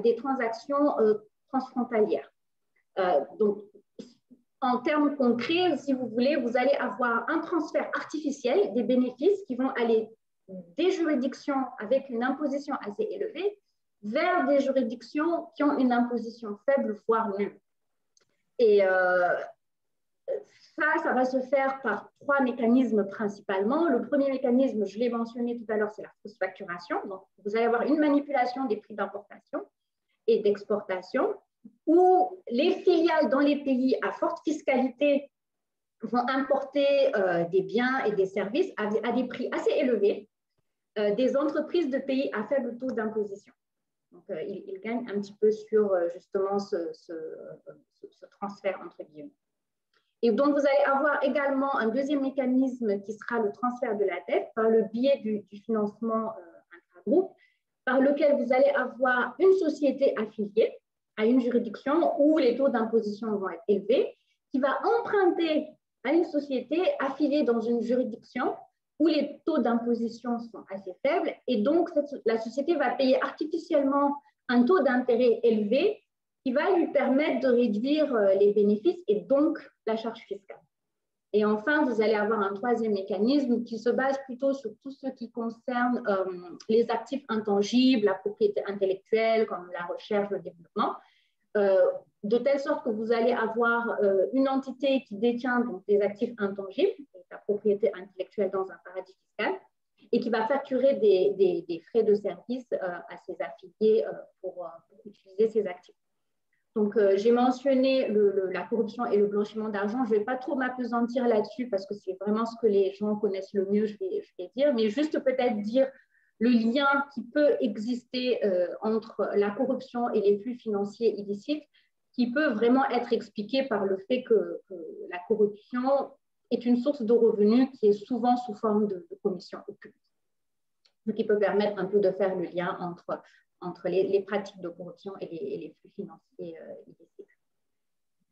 des transactions transfrontalières. Donc, en termes concrets, si vous voulez, vous allez avoir un transfert artificiel des bénéfices qui vont aller des juridictions avec une imposition assez élevée vers des juridictions qui ont une imposition faible, voire nulle. Et ça va se faire par trois mécanismes principalement. Le premier mécanisme, je l'ai mentionné tout à l'heure, c'est la fausse facturation. Donc, vous allez avoir une manipulation des prix d'importation et d'exportation, où les filiales dans les pays à forte fiscalité vont importer des biens et des services à des prix assez élevés, des entreprises de pays à faible taux d'imposition. Donc, ils gagnent un petit peu sur justement ce transfert entre guillemets. Et donc, vous allez avoir également un deuxième mécanisme qui sera le transfert de la dette par le biais du financement intragroupe, par lequel vous allez avoir une société affiliée à une juridiction où les taux d'imposition vont être élevés, qui va emprunter à une société affiliée dans une juridiction où les taux d'imposition sont assez faibles, et donc la société va payer artificiellement un taux d'intérêt élevé qui va lui permettre de réduire les bénéfices et donc la charge fiscale. Et enfin, vous allez avoir un troisième mécanisme qui se base plutôt sur tout ce qui concerne les actifs intangibles, la propriété intellectuelle, comme la recherche, le développement, de telle sorte que vous allez avoir une entité qui détient donc, des actifs intangibles, la propriété intellectuelle dans un paradis fiscal, et qui va facturer des frais de service à ses affiliés pour utiliser ces actifs. Donc, j'ai mentionné la corruption et le blanchiment d'argent. Je ne vais pas trop m'apesantir là-dessus parce que c'est vraiment ce que les gens connaissent le mieux, je vais dire, mais juste peut-être dire le lien qui peut exister entre la corruption et les flux financiers illicites, qui peut vraiment être expliqué par le fait que la corruption est une source de revenus qui est souvent sous forme de commission occulte, ce qui peut permettre un peu de faire le lien entre les pratiques de corruption et les flux financiers illicites.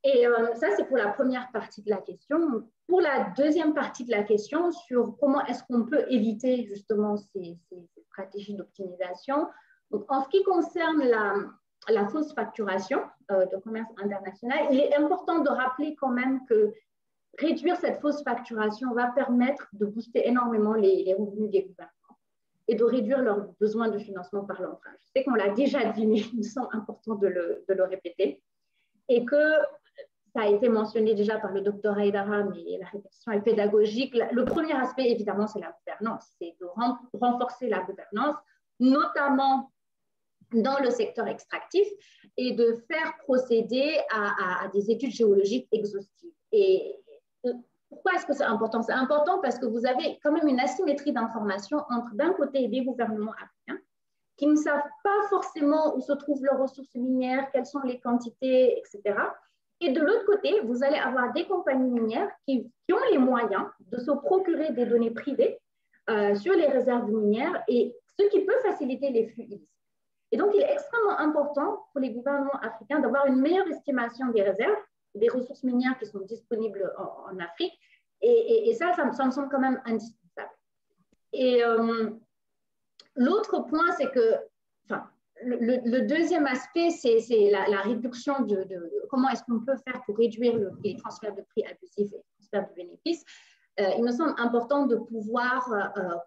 Et ça, c'est pour la première partie de la question. Pour la deuxième partie de la question, sur comment est-ce qu'on peut éviter justement ces stratégies d'optimisation, donc en ce qui concerne la fausse facturation de commerce international, il est important de rappeler quand même que réduire cette fausse facturation va permettre de booster énormément les revenus des gouvernements et de réduire leurs besoins de financement par l'emprunt. Je sais qu'on l'a déjà dit, mais il me semble important de le répéter. Et que ça a été mentionné déjà par le docteur Haïdara, mais la répétition est pédagogique. Le premier aspect, évidemment, c'est la gouvernance. C'est de renforcer la gouvernance, notamment dans le secteur extractif, et de faire procéder à des études géologiques exhaustives. Et pourquoi est-ce que c'est important? C'est important parce que vous avez quand même une asymétrie d'information entre, d'un côté, des gouvernements africains qui ne savent pas forcément où se trouvent leurs ressources minières, quelles sont les quantités, etc. Et de l'autre côté, vous allez avoir des compagnies minières qui ont les moyens de se procurer des données privées sur les réserves minières, et ce qui peut faciliter les flux illicites. Et donc, il est extrêmement important pour les gouvernements africains d'avoir une meilleure estimation des réserves, des ressources minières qui sont disponibles en Afrique. Et ça me semble quand même indispensable. Et l'autre point, c'est que, le deuxième aspect, c'est la réduction de comment est-ce qu'on peut faire pour réduire les transferts de prix abusifs et les transferts de bénéfices. Il me semble important de pouvoir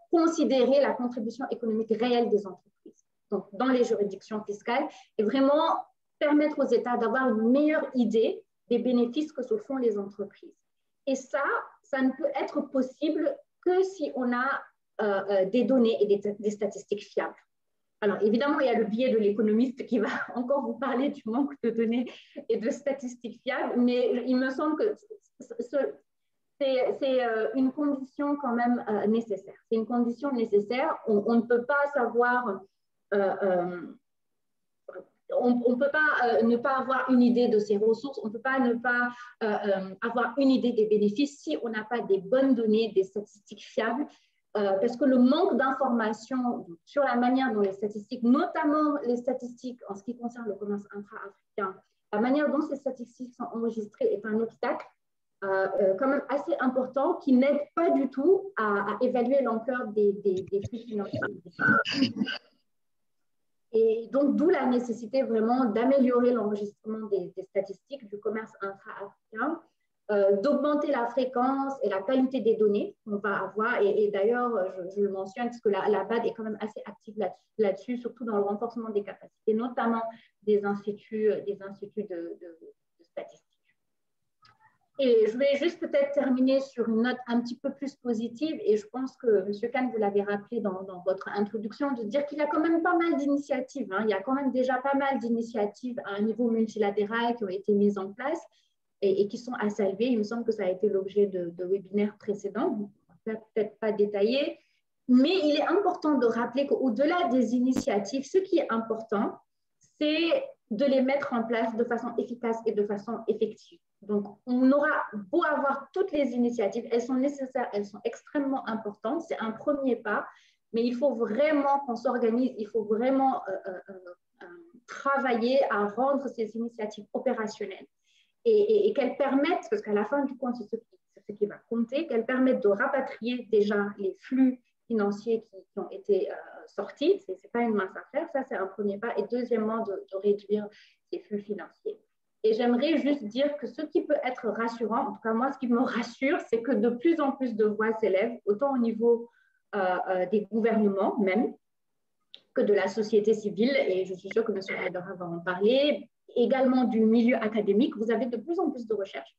considérer la contribution économique réelle des entreprises, donc dans les juridictions fiscales, et vraiment permettre aux États d'avoir une meilleure idée des bénéfices que se font les entreprises. Et ça ne peut être possible que si on a des données et des statistiques fiables. Alors, évidemment, il y a le biais de l'économiste qui va encore vous parler du manque de données et de statistiques fiables, mais il me semble que c'est une condition quand même nécessaire. C'est une condition nécessaire. On ne peut pas savoir, on peut pas ne pas avoir une idée de ses ressources, on ne peut pas ne pas avoir une idée des bénéfices si on n'a pas des bonnes données, des statistiques fiables. Parce que le manque d'informations sur la manière dont les statistiques, notamment les statistiques en ce qui concerne le commerce intra-africain, la manière dont ces statistiques sont enregistrées est un obstacle quand même assez important qui n'aide pas du tout à évaluer l'ampleur des flux financiers. Et donc, d'où la nécessité vraiment d'améliorer l'enregistrement des statistiques du commerce intra-africain, d'augmenter la fréquence et la qualité des données qu'on va avoir. Et d'ailleurs, je le mentionne parce que la BAD est quand même assez active là-dessus, surtout dans le renforcement des capacités, notamment des instituts de statistiques. Et je vais juste peut-être terminer sur une note un petit peu plus positive, et je pense que M. Khan, vous l'avez rappelé dans votre introduction, de dire qu'il y a quand même pas mal d'initiatives. Il y a quand même déjà pas mal d'initiatives à un niveau multilatéral qui ont été mises en place et qui sont à saluer. Il me semble que ça a été l'objet de webinaires précédents, peut-être pas détaillés, mais il est important de rappeler qu'au-delà des initiatives, ce qui est important, c'est de les mettre en place de façon efficace et de façon effective. Donc, on aura beau avoir toutes les initiatives, elles sont nécessaires, elles sont extrêmement importantes, c'est un premier pas, mais il faut vraiment qu'on s'organise, il faut vraiment travailler à rendre ces initiatives opérationnelles et qu'elles permettent, parce qu'à la fin du compte, c'est ce qui va compter, qu'elles permettent de rapatrier déjà les flux financiers qui ont été sortis, ce n'est pas une mince affaire, ça c'est un premier pas, et deuxièmement, de réduire ces flux financiers. Et j'aimerais juste dire que ce qui peut être rassurant, en tout cas moi, ce qui me rassure, c'est que de plus en plus de voix s'élèvent, autant au niveau des gouvernements même, que de la société civile, et je suis sûre que M. Haidara va en parler, également du milieu académique. Vous avez de plus en plus de recherches,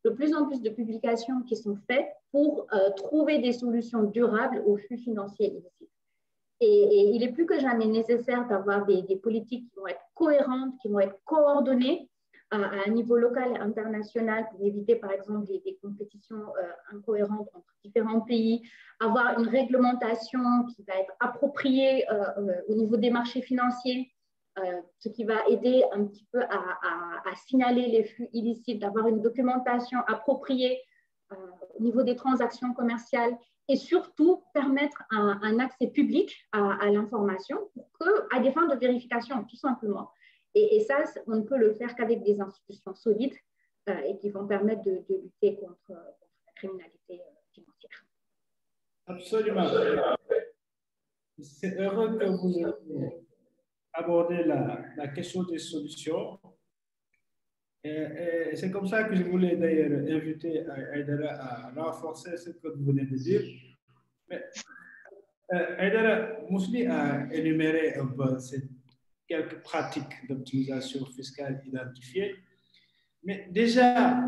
de plus en plus de publications qui sont faites pour trouver des solutions durables aux flux financiers illicites. Et il est plus que jamais nécessaire d'avoir des politiques qui vont être cohérentes, qui vont être coordonnées à un niveau local et international pour éviter, par exemple, des compétitions incohérentes entre différents pays, avoir une réglementation qui va être appropriée au niveau des marchés financiers, ce qui va aider un petit peu à signaler les flux illicites, d'avoir une documentation appropriée au niveau des transactions commerciales et surtout permettre un accès public à l'information à des fins de vérification, tout simplement. Et ça, on ne peut le faire qu'avec des institutions solides et qui vont permettre de lutter contre la criminalité financière. Absolument. C'est heureux que vous abordez la question des solutions. Et c'est comme ça que je voulais d'ailleurs inviter Haidara à renforcer ce que vous venez de dire. Mais Haidara, Mously a énuméré un peu quelques pratiques d'optimisation fiscale identifiées. Mais déjà,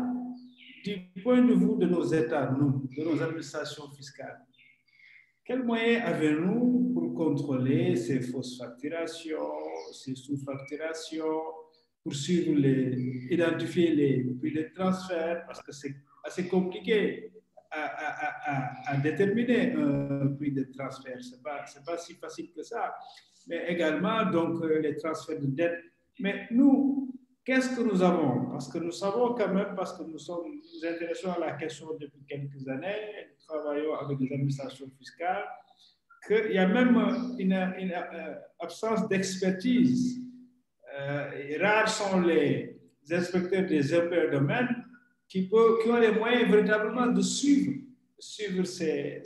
du point de vue de nos États, de nos administrations fiscales, quels moyens avez-nous pour contrôler ces fausses facturations, ces sous-facturations, pour suivre identifier les prix de transfert, parce que c'est assez compliqué à déterminer un prix de transfert. C'est pas si facile que ça. Mais également, donc, les transferts de dette. Mais nous, qu'est-ce que nous avons? Parce que nous savons quand même, parce que nous intéressons à la question depuis quelques années, nous travaillons avec les administrations fiscales, qu'il y a même une absence d'expertise. Rares sont les inspecteurs des impôts et domaines qui ont les moyens véritablement de suivre ces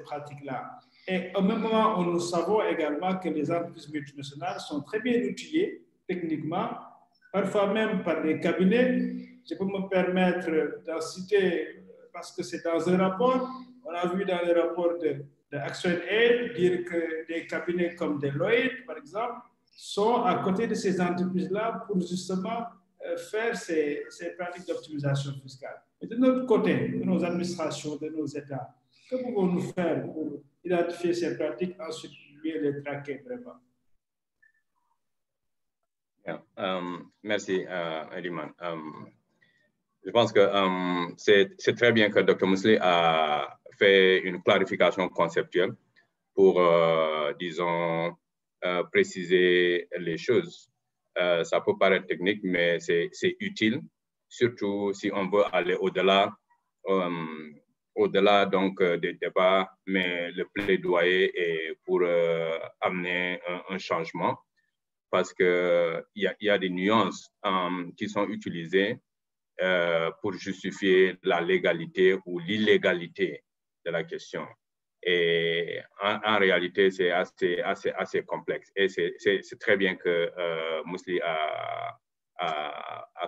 pratiques-là. Et au même moment, nous savons également que les entreprises multinationales sont très bien outillées techniquement, parfois même par des cabinets. Je peux me permettre d'en citer, parce que c'est dans un rapport, on a vu dans le rapport de ActionAid dire que des cabinets comme Deloitte, par exemple, sont à côté de ces entreprises-là pour justement faire ces pratiques d'optimisation fiscale. Et de notre côté, de nos administrations, de nos États, que pouvons-nous faire pour identifier ces pratiques, ensuite les traquer vraiment? Merci, Eliman. Je pense que c'est très bien que Dr. Mously a fait une clarification conceptuelle pour, disons, préciser les choses. Ça peut paraître technique, mais c'est utile, surtout si on veut aller au-delà donc des débats, mais le plaidoyer est pour amener un changement, parce qu'il y a des nuances qui sont utilisées pour justifier la légalité ou l'illégalité de la question. Et en réalité, c'est assez complexe. Et c'est très bien que Mously a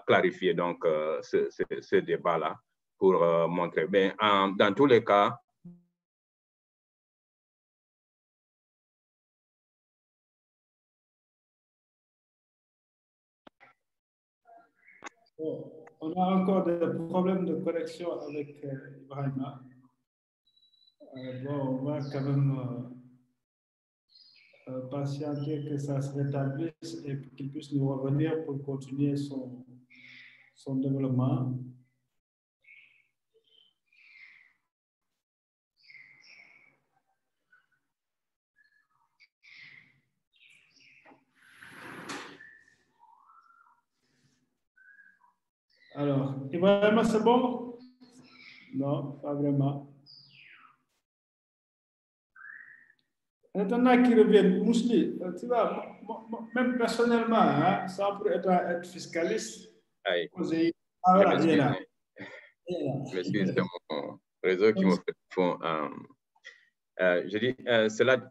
clarifié donc ce débat-là pour montrer. Mais dans tous les cas, on a encore des problèmes de connexion avec Ibrahima. Bon, on va quand même patienter que ça se rétablisse et qu'il puisse nous revenir pour continuer son développement. Alors, Ibrahima, c'est bon? Non, pas vraiment. Maintenant qu'ils reviennent, Mously, tu vois, même personnellement, hein, sans pour être fiscaliste, je m'excuse, c'est mon réseau qui me fait fond. Je dis,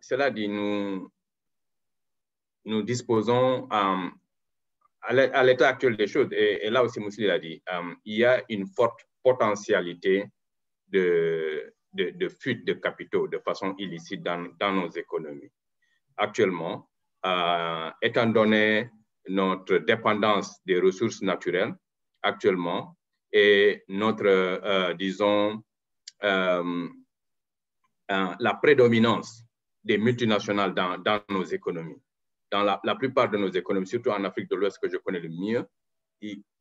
cela dit, nous disposons à l'état actuel des choses, et là aussi Mously l'a dit, il y a une forte potentialité de fuite de capitaux de façon illicite dans nos économies. Actuellement, étant donné notre dépendance des ressources naturelles actuellement et notre, disons, la prédominance des multinationales dans nos économies. Dans la plupart de nos économies, surtout en Afrique de l'Ouest que je connais le mieux,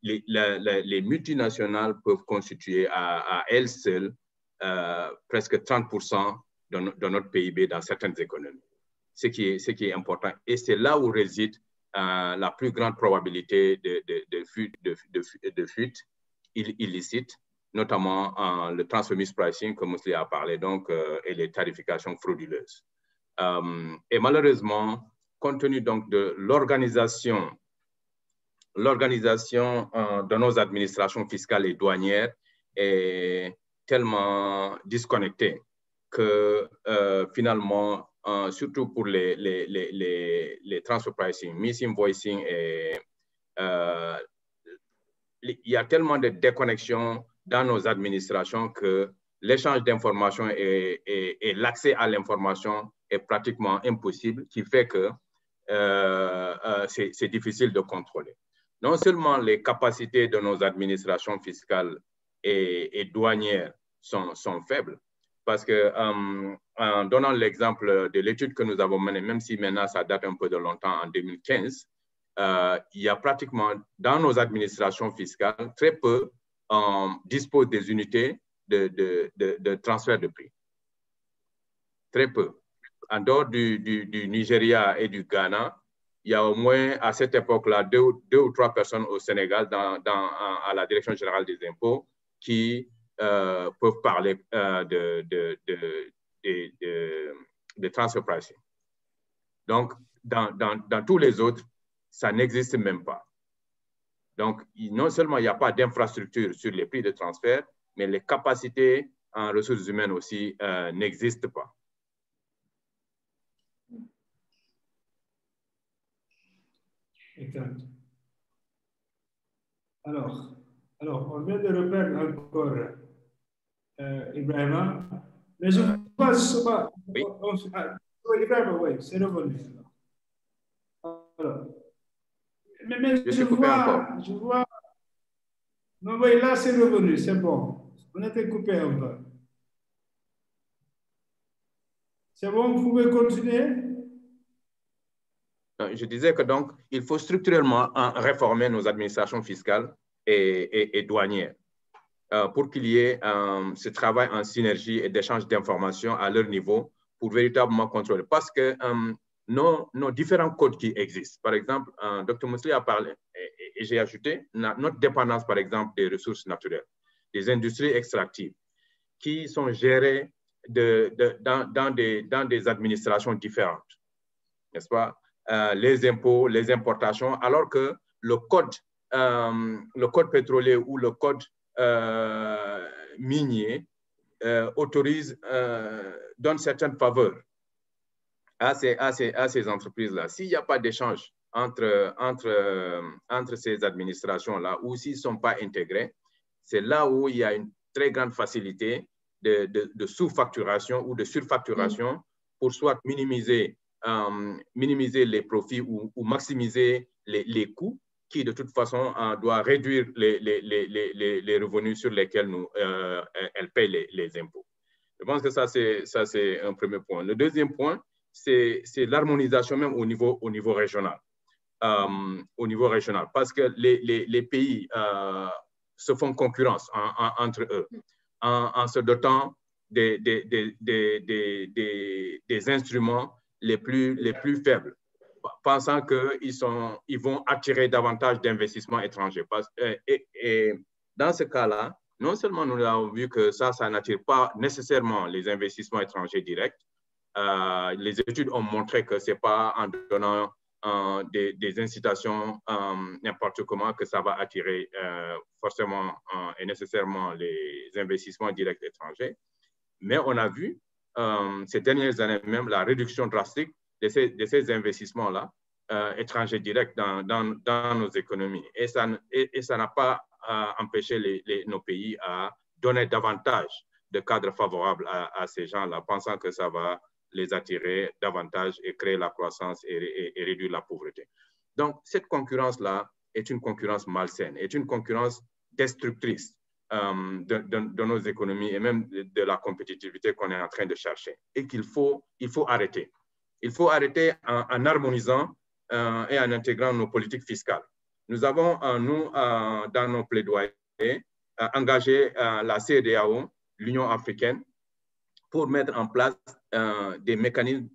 les multinationales peuvent constituer à elles seules presque 30% de notre PIB dans certaines économies, ce qui est important. Et c'est là où réside la plus grande probabilité de fuite illicite, notamment le transfer mispricing, comme Mously a parlé, donc, et les tarifications frauduleuses. Et malheureusement, compte tenu donc de l'organisation de nos administrations fiscales et douanières est tellement disconnectée que finalement, surtout pour les transfer pricing, misinvoicing, il y a tellement de déconnexion dans nos administrations que l'échange d'informations et l'accès à l'information est pratiquement impossible, qui fait que c'est difficile de contrôler. Non seulement les capacités de nos administrations fiscales et douanières sont faibles, parce que en donnant l'exemple de l'étude que nous avons menée, même si maintenant ça date un peu de longtemps, en 2015, il y a pratiquement dans nos administrations fiscales, très peu disposent des unités de transfert de prix. Très peu. En dehors du Nigeria et du Ghana, il y a au moins à cette époque-là deux ou trois personnes au Sénégal à la Direction générale des impôts qui peuvent parler de transfer pricing. Donc, dans tous les autres, ça n'existe même pas. Donc, non seulement il n'y a pas d'infrastructure sur les prix de transfert, mais les capacités en ressources humaines aussi n'existent pas. Exact. Alors, on vient de reperdre encore Ibrahima, mais je pense pas. Oui. Ibrahima, oui, c'est revenu. Alors, mais je vois. Non, oui, là, c'est revenu, c'est bon. On était coupé un peu. C'est bon, vous pouvez continuer? Je disais que donc, il faut structurellement réformer nos administrations fiscales et douanières pour qu'il y ait ce travail en synergie et d'échange d'informations à leur niveau pour véritablement contrôler. Parce que nos différents codes qui existent, par exemple, Dr. Mously a parlé, et j'ai ajouté, notre dépendance, par exemple, des ressources naturelles, des industries extractives, qui sont gérées dans des administrations différentes, n'est-ce pas? Les impôts, les importations, alors que le code pétrolier ou le code minier donne certaines faveurs à ces entreprises-là. S'il n'y a pas d'échange entre ces administrations-là, ou s'ils ne sont pas intégrés, c'est là où il y a une très grande facilité de sous-facturation ou de surfacturation pour soit minimiser les profits ou maximiser les coûts qui, de toute façon, doit réduire les revenus sur lesquels elle paye les impôts. Je pense que ça, c'est un premier point. Le deuxième point, c'est l'harmonisation même au niveau régional. Au niveau régional, parce que les pays se font concurrence entre eux en se dotant des instruments les plus faibles, pensant qu'ils vont attirer davantage d'investissements étrangers. Et dans ce cas-là, non seulement nous avons vu que ça n'attire pas nécessairement les investissements étrangers directs, les études ont montré que ce n'est pas en donnant des incitations n'importe comment que ça va attirer forcément et nécessairement les investissements directs étrangers. Mais on a vu ces dernières années même la réduction drastique de ces investissements-là étrangers directs dans nos économies. Et ça n'a pas empêché nos pays à donner davantage de cadres favorables à ces gens-là, pensant que ça va les attirer davantage et créer la croissance et réduire la pauvreté. Donc, cette concurrence-là est une concurrence malsaine, est une concurrence destructrice de nos économies et même de la compétitivité qu'on est en train de chercher et qu'il faut arrêter. Il faut arrêter en harmonisant et en intégrant nos politiques fiscales. Nous avons, nous, dans nos plaidoyers, engagé la CEDEAO, l'Union africaine, pour mettre en place des mécanismes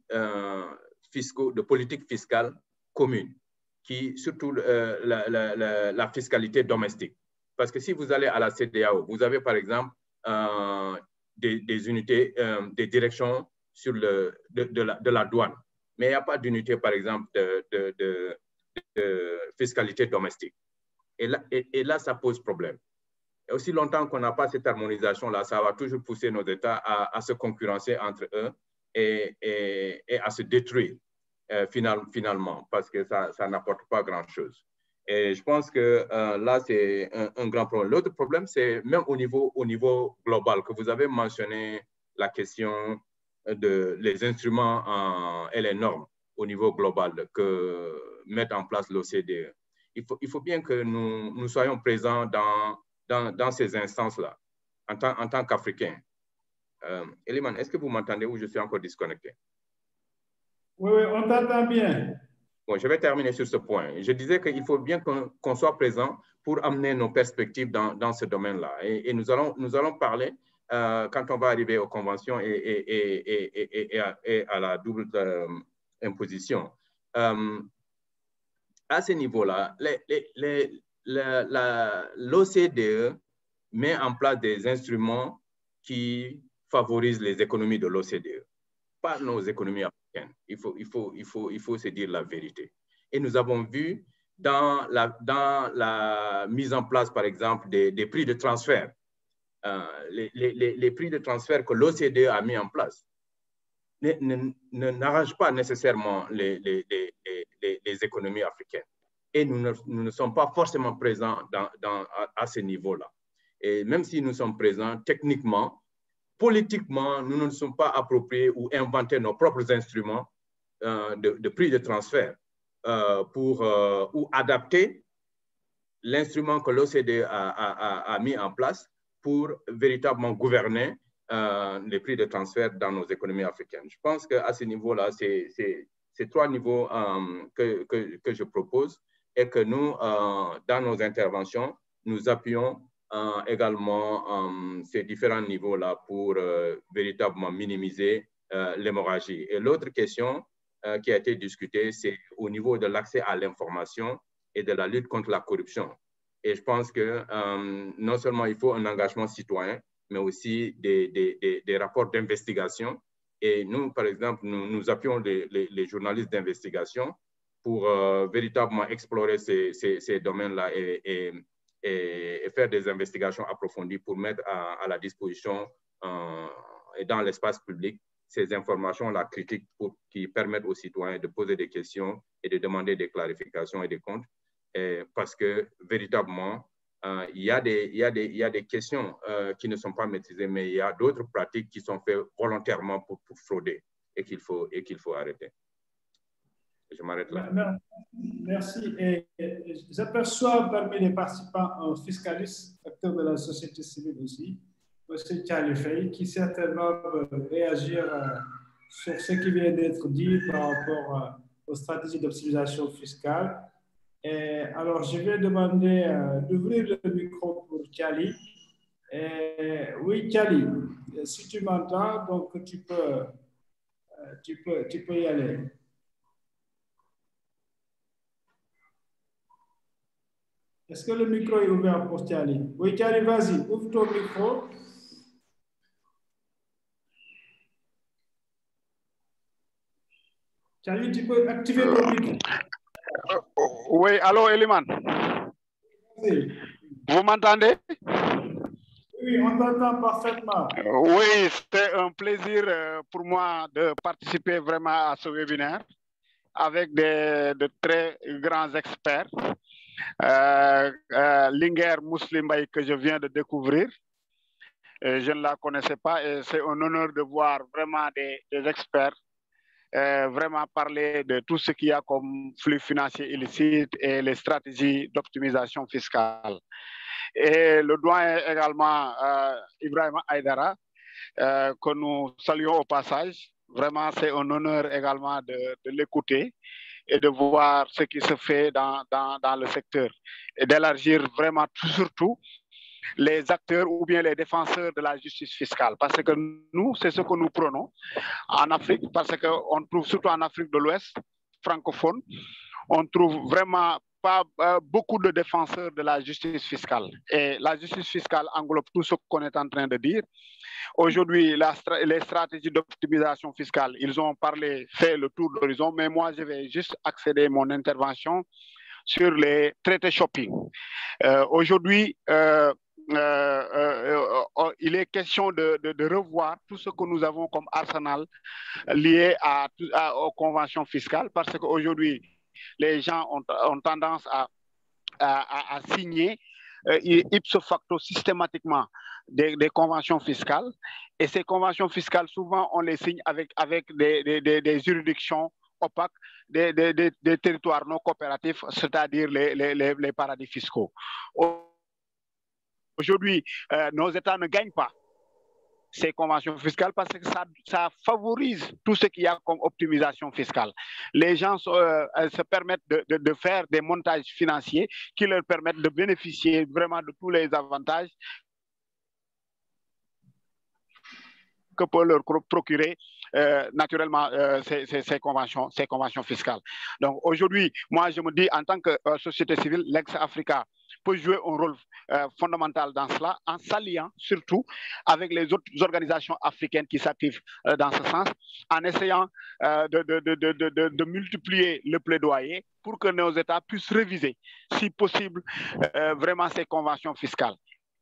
fiscaux, de politique fiscale commune, qui surtout la fiscalité domestique. Parce que si vous allez à la CEDEAO, vous avez par exemple des unités, des directions sur de la douane, mais il n'y a pas d'unité par exemple de fiscalité domestique. Et là, ça pose problème. Et aussi longtemps qu'on n'a pas cette harmonisation-là, ça va toujours pousser nos États à se concurrencer entre eux et à se détruire finalement, parce que ça n'apporte pas grand-chose. Et je pense que là, c'est un grand problème. L'autre problème, c'est même au niveau global, que vous avez mentionné la question les instruments et les normes au niveau global que met en place l'OCDE. Il faut bien que nous soyons présents dans ces instances-là, en tant qu'Africains. Eliman, est-ce que vous m'entendez ou je suis encore disconnecté? Oui, on t'entend bien. Bon, je vais terminer sur ce point. Je disais qu'il faut bien qu'on soit présent pour amener nos perspectives dans ce domaine-là. Et nous allons parler, quand on va arriver aux conventions et à la double imposition. À ce niveau-là, l'OCDE met en place des instruments qui favorisent les économies de l'OCDE, pas nos économies africaines. Il faut se dire la vérité. Et nous avons vu dans la mise en place, par exemple, des prix de transfert, les prix de transfert que l'OCDE a mis en place n'arrangent pas nécessairement les économies africaines. Et nous ne sommes pas forcément présents à ce niveau-là. Et même si nous sommes présents techniquement, politiquement, nous ne sommes pas appropriés ou inventés nos propres instruments de prix de transfert ou adapter l'instrument que l'OCDE a mis en place pour véritablement gouverner les prix de transfert dans nos économies africaines. Je pense qu'à ce niveau-là, c'est trois niveaux que je propose et que nous, dans nos interventions, nous appuyons également ces différents niveaux-là pour véritablement minimiser l'hémorragie. Et l'autre question qui a été discutée, c'est au niveau de l'accès à l'information et de la lutte contre la corruption. Et je pense que non seulement il faut un engagement citoyen, mais aussi des rapports d'investigation. Et nous, par exemple, nous appuyons les journalistes d'investigation pour véritablement explorer ces domaines-là et faire des investigations approfondies pour mettre à la disposition et dans l'espace public ces informations-là critiques qui permettent aux citoyens de poser des questions et de demander des clarifications et des comptes. Parce que véritablement, il y a des questions qui ne sont pas maîtrisées, mais il y a d'autres pratiques qui sont faites volontairement pour frauder et qu'il faut arrêter. Je m'arrête là. Merci. Et j'aperçois parmi les participants fiscalistes, acteurs de la société civile aussi, M. Charlie Faye, qui certainement peut réagir sur ce qui vient d'être dit par rapport aux stratégies d'optimisation fiscale. Et alors, je vais demander d'ouvrir le micro pour Charlie. Oui, Charlie, si tu m'entends, donc tu peux y aller. Est-ce que le micro est ouvert pour Charlie? Oui, Charlie, vas-y, ouvre ton micro. Charlie, tu peux activer ton micro. Oui, allô, Eliman. Oui. Vous m'entendez? Oui, on t'entend parfaitement. Oui, c'était un plaisir pour moi de participer vraiment à ce webinaire. avec de très grands experts. Linger Mouslimbaï que je viens de découvrir. Je ne la connaissais pas et c'est un honneur de voir vraiment des experts vraiment parler de tout ce qu'il y a comme flux financiers illicites et les stratégies d'optimisation fiscale. Et le doyen également, Ibrahim Aïdara, que nous saluons au passage. Vraiment, c'est un honneur également de l'écouter et de voir ce qui se fait dans le secteur et d'élargir vraiment surtout les acteurs ou bien les défenseurs de la justice fiscale. Parce que nous, c'est ce que nous prenons en Afrique, parce qu'on trouve surtout en Afrique de l'Ouest, francophone, on trouve vraiment pas beaucoup de défenseurs de la justice fiscale. Et la justice fiscale englobe tout ce qu'on est en train de dire. Aujourd'hui, les stratégies d'optimisation fiscale, ils ont fait le tour d'horizon, mais moi, je vais juste accéder mon intervention sur les traités shopping. Aujourd'hui, il est question de revoir tout ce que nous avons comme arsenal lié aux conventions fiscales, parce qu'aujourd'hui, les gens ont tendance à signer ipso facto systématiquement des conventions fiscales. Et ces conventions fiscales, souvent, on les signe avec des juridictions opaques, des territoires non coopératifs, c'est-à-dire les paradis fiscaux. Aujourd'hui, nos États ne gagnent pas ces conventions fiscales parce que ça favorise tout ce qu'il y a comme optimisation fiscale. Les gens se permettent de faire des montages financiers qui leur permettent de bénéficier vraiment de tous les avantages que peut leur procurer naturellement ces conventions fiscales. Donc aujourd'hui, moi je me dis en tant que société civile, l'ex-Africa peut jouer un rôle fondamental dans cela, en s'alliant surtout avec les autres organisations africaines qui s'activent dans ce sens, en essayant de multiplier le plaidoyer pour que nos États puissent réviser, si possible, vraiment ces conventions fiscales.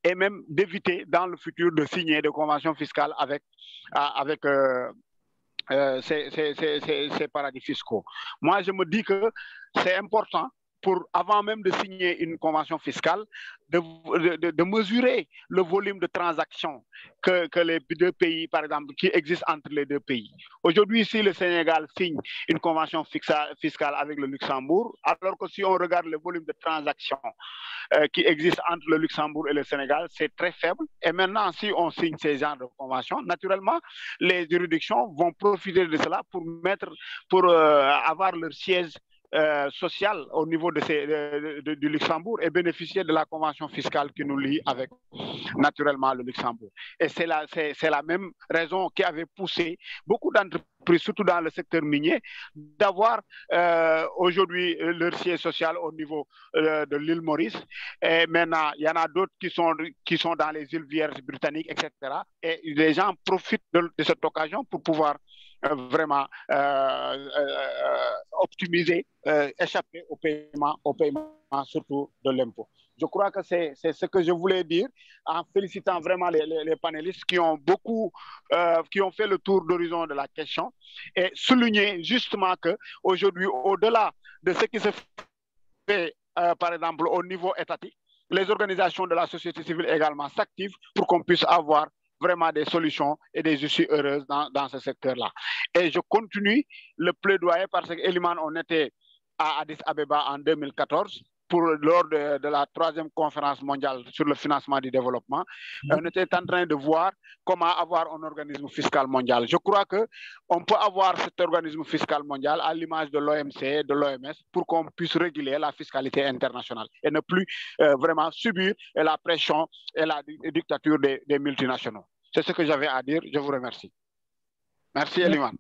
Et même d'éviter dans le futur de signer des conventions fiscales avec ces paradis fiscaux. Moi, je me dis que c'est important avant même de signer une convention fiscale, de mesurer le volume de transactions que les deux pays, par exemple, qui existent entre les deux pays. Aujourd'hui, si le Sénégal signe une convention fiscale avec le Luxembourg, alors que si on regarde le volume de transactions qui existent entre le Luxembourg et le Sénégal, c'est très faible. Et maintenant, si on signe ces genres de conventions, naturellement, les juridictions vont profiter de cela pour avoir leur siège social au niveau du Luxembourg et bénéficier de la convention fiscale qui nous lie avec naturellement le Luxembourg. Et c'est la même raison qui avait poussé beaucoup d'entreprises, surtout dans le secteur minier, d'avoir aujourd'hui leur siège social au niveau de l'île Maurice. Et maintenant, il y en a d'autres qui sont dans les îles Vierges britanniques, etc. Et les gens profitent de cette occasion pour pouvoir vraiment optimiser, échapper au paiement surtout de l'impôt. Je crois que c'est ce que je voulais dire en félicitant vraiment les panélistes qui ont fait le tour d'horizon de la question et souligner justement qu'aujourd'hui, au-delà de ce qui se fait, par exemple, au niveau étatique, les organisations de la société civile également s'activent pour qu'on puisse avoir vraiment des solutions et des issues heureuses dans ce secteur-là. Et je continue le plaidoyer parce qu'Eliman, on était à Addis Abeba en 2014 lors de la 3e conférence mondiale sur le financement du développement. On était en train de voir comment avoir un organisme fiscal mondial. Je crois qu'on peut avoir cet organisme fiscal mondial à l'image de l'OMC, de l'OMS, pour qu'on puisse réguler la fiscalité internationale et ne plus vraiment subir la pression et la dictature des multinationaux. C'est ce que j'avais à dire. Je vous remercie. Merci, Eliman.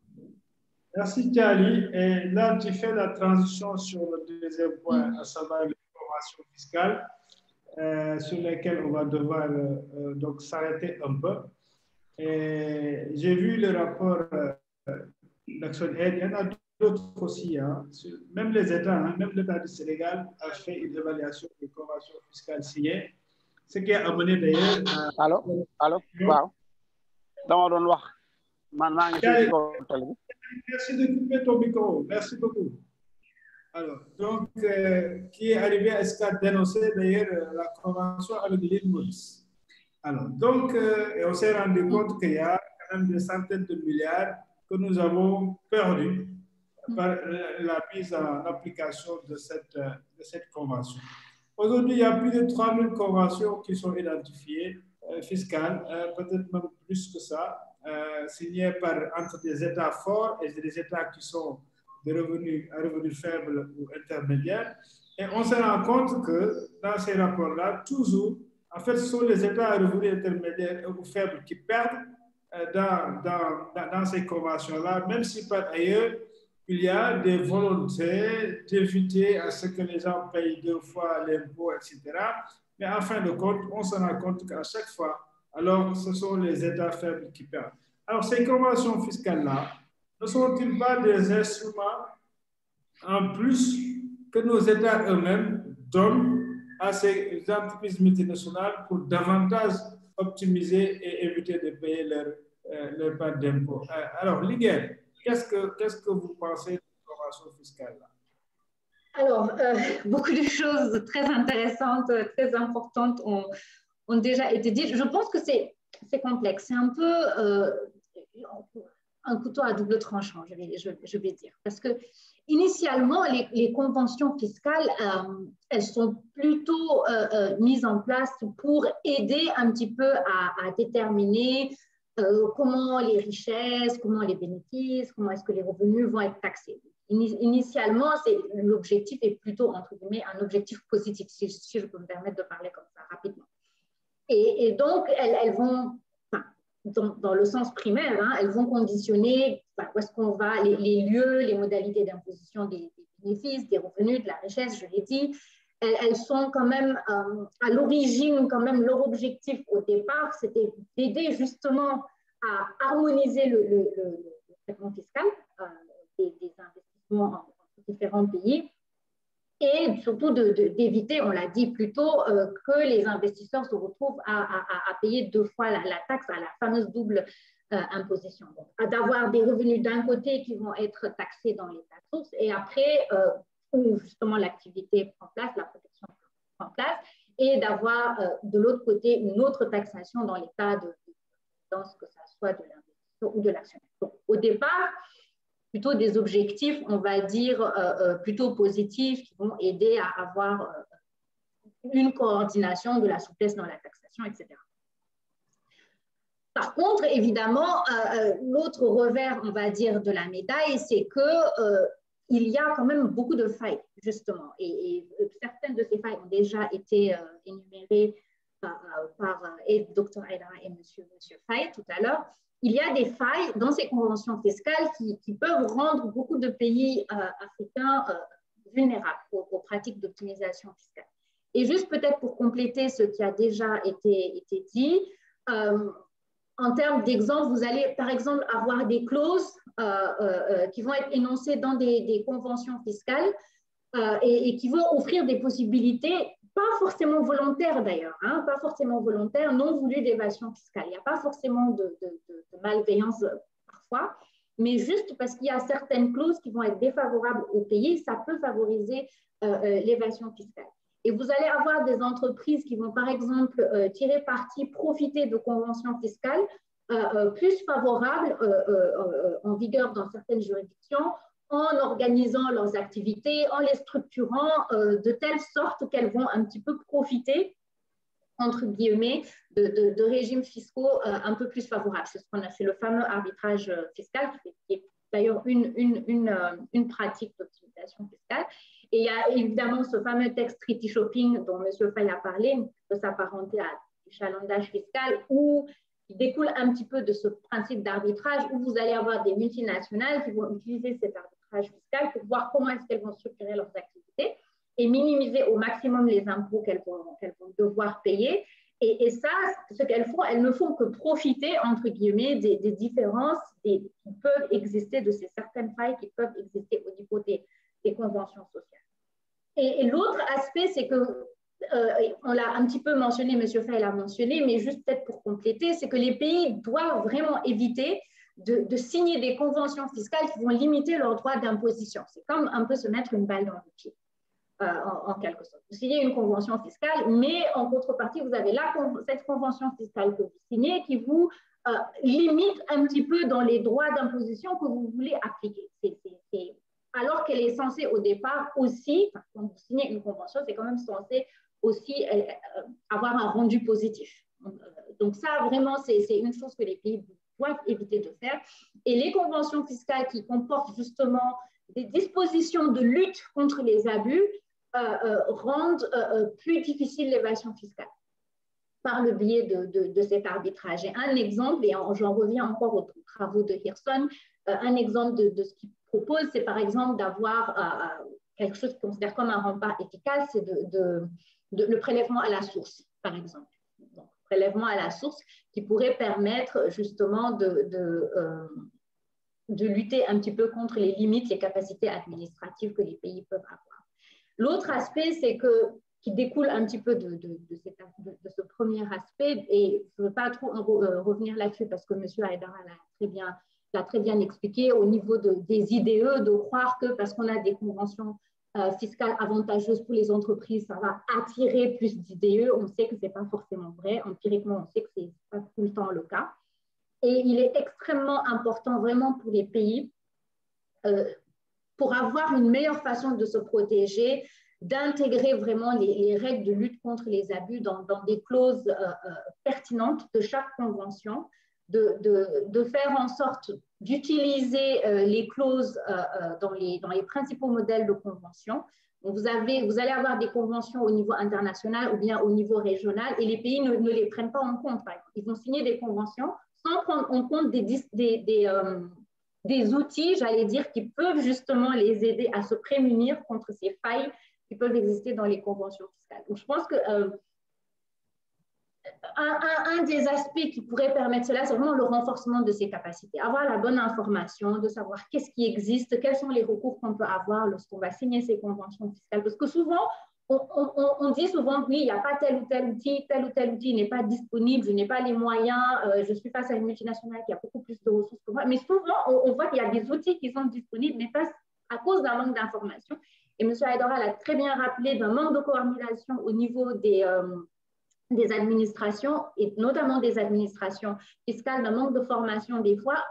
Merci, Thiali. Et là, tu fais la transition sur le deuxième point, à savoir les conventions fiscales, sur lesquelles on va devoir donc s'arrêter un peu. J'ai vu le rapport d'Action Aid. Il y en a d'autres aussi. Hein. Même les États, hein, même l'État du Sénégal a fait une évaluation des conventions fiscales signées, ce qui a amené d'ailleurs à... Allô? Wow. Dans le noir. Merci de couper ton micro. Merci beaucoup. Alors, donc, qui est arrivé à ce stade d'énoncer d'ailleurs la convention avec l'île Maurice. Alors, donc, et on s'est rendu compte qu'il y a quand même des centaines de milliards que nous avons perdus par la mise en application de cette convention. Aujourd'hui, il y a plus de 3000 conventions qui sont identifiées fiscales, peut-être même plus que ça, signées entre des États forts et des États qui sont de revenus faibles ou intermédiaires. Et on se rend compte que dans ces rapports-là, toujours, en fait, ce sont les États à revenus intermédiaires ou faibles qui perdent dans ces conventions-là, même si par ailleurs, il y a des volontés d'éviter à ce que les gens payent 2 fois l'impôt, etc. Mais en fin de compte, on se rend compte qu'à chaque fois, alors ce sont les États faibles qui perdent. Alors ces conventions fiscales-là, ne sont-ils pas des instruments en plus que nos États eux-mêmes donnent à ces entreprises multinationales pour davantage optimiser et éviter de payer leur part d'impôt? Alors, Liguel, qu'est-ce que vous pensez de cette convention fiscale-là? Alors, beaucoup de choses très intéressantes, très importantes ont déjà été dites. Je pense que c'est complexe. C'est un peu un couteau à double tranchant, je vais dire. Parce que initialement, les conventions fiscales, elles sont plutôt mises en place pour aider un petit peu à déterminer comment les richesses, comment les bénéfices, comment est-ce que les revenus vont être taxés. Initialement, l'objectif est plutôt, entre guillemets, un objectif positif, si je peux me permettre de parler comme ça rapidement. Et donc, elles vont, dans le sens primaire, elles vont conditionner où est-ce qu'on va, les lieux, les modalités d'imposition des bénéfices, des revenus, de la richesse, je l'ai dit. Elles sont quand même, à l'origine, quand même, leur objectif au départ, c'était d'aider justement à harmoniser le traitement fiscal des investissements en différents pays et surtout d'éviter, on l'a dit plus tôt, que les investisseurs se retrouvent à payer 2 fois la taxe, à la fameuse double imposition. D'avoir des revenus d'un côté qui vont être taxés dans l'État source et après, où justement l'activité prend place, la protection prend place, et d'avoir de l'autre côté une autre taxation dans l'État de résidence, que ce soit de l'investisseur ou de l'actionnaire. Donc, au départ, plutôt des objectifs, on va dire, plutôt positifs qui vont aider à avoir une coordination de la souplesse dans la taxation, etc. Par contre, évidemment, l'autre revers, on va dire, de la médaille, c'est qu'il y a quand même beaucoup de failles, justement. Et certaines de ces failles ont déjà été énumérées par Dr. Aïdara et M. Faye tout à l'heure. Il y a des failles dans ces conventions fiscales qui peuvent rendre beaucoup de pays africains vulnérables aux pratiques d'optimisation fiscale. Et juste peut-être pour compléter ce qui a déjà été dit, en termes d'exemple, vous allez par exemple avoir des clauses qui vont être énoncées dans des conventions fiscales et qui vont offrir des possibilités, pas forcément volontaires d'ailleurs, pas forcément volontaires, non voulues d'évasion fiscale. Il n'y a pas forcément de malveillance parfois, mais juste parce qu'il y a certaines clauses qui vont être défavorables au pays, ça peut favoriser l'évasion fiscale. Et vous allez avoir des entreprises qui vont, par exemple, tirer parti, profiter de conventions fiscales plus favorables en vigueur dans certaines juridictions, en organisant leurs activités, en les structurant de telle sorte qu'elles vont un petit peu profiter, entre guillemets, de régimes fiscaux un peu plus favorables. C'est ce qu'on a fait, le fameux arbitrage fiscal, qui est d'ailleurs une pratique d'optimisation fiscale. Et il y a évidemment ce fameux texte Treaty Shopping dont M. Faye a parlé, qui peut s'apparenter à du chalandage fiscal, où il découle un petit peu de ce principe d'arbitrage, où vous allez avoir des multinationales qui vont utiliser cet arbitrage fiscal pour voir comment est-ce qu'elles vont structurer leurs activités et minimiser au maximum les impôts qu'elles vont devoir payer. Et ça, ce qu'elles font, elles ne font que profiter, entre guillemets, des différences qui peuvent exister, de ces certaines failles qui peuvent exister au niveau des conventions sociales. Et l'autre aspect, c'est que, on l'a un petit peu mentionné, M. Faye l'a mentionné, mais juste peut-être pour compléter, c'est que les pays doivent vraiment éviter de signer des conventions fiscales qui vont limiter leurs droits d'imposition. C'est comme un peu se mettre une balle dans le pied, en quelque sorte. Vous signez une convention fiscale, mais en contrepartie, vous avez cette convention fiscale que vous signez qui vous limite un petit peu dans les droits d'imposition que vous voulez appliquer. Alors qu'elle est censée au départ aussi, quand vous signez une convention, c'est quand même censé aussi avoir un rendu positif. Donc ça, vraiment, c'est une chose que les pays doivent éviter de faire. Et les conventions fiscales qui comportent justement des dispositions de lutte contre les abus rendent plus difficile l'évasion fiscale par le biais de cet arbitrage. Et un exemple, et j'en reviens encore aux travaux de Hirson, un exemple de ce qu'il propose, c'est par exemple d'avoir quelque chose qu'on considère comme un rempart efficace, c'est le prélèvement à la source, par exemple. Donc, prélèvement à la source qui pourrait permettre justement de lutter un petit peu contre les limites, les capacités administratives que les pays peuvent avoir. L'autre aspect, c'est qui découle un petit peu de ce premier aspect, et je ne veux pas trop revenir là-dessus parce que M. Haïdara l'a très bien expliqué au niveau des IDE, de croire que parce qu'on a des conventions fiscales avantageuses pour les entreprises, ça va attirer plus d'IDE. On sait que ce n'est pas forcément vrai. Empiriquement, on sait que ce n'est pas tout le temps le cas. Et il est extrêmement important vraiment pour les pays, pour avoir une meilleure façon de se protéger, d'intégrer vraiment les règles de lutte contre les abus dans des clauses pertinentes de chaque convention, de faire en sorte d'utiliser les clauses dans les principaux modèles de convention. Donc vous allez avoir des conventions au niveau international ou bien au niveau régional, et les pays ne les prennent pas en compte. Ils vont signer des conventions sans prendre en compte des outils, j'allais dire, qui peuvent justement les aider à se prémunir contre ces failles qui peuvent exister dans les conventions fiscales. Donc, je pense que un des aspects qui pourrait permettre cela, c'est vraiment le renforcement de ces capacités. Avoir la bonne information, de savoir qu'est-ce qui existe, quels sont les recours qu'on peut avoir lorsqu'on va signer ces conventions fiscales. Parce que souvent, on dit souvent, oui, il n'y a pas tel ou tel outil n'est pas disponible, je n'ai pas les moyens, je suis face à une multinationale qui a beaucoup plus de ressources que moi. Mais souvent, on voit qu'il y a des outils qui sont disponibles, mais pas à cause d'un manque d'information. Et M. Haïdara l'a très bien rappelé, d'un manque de coordination au niveau des administrations, et notamment des administrations fiscales, d'un manque de formation des fois.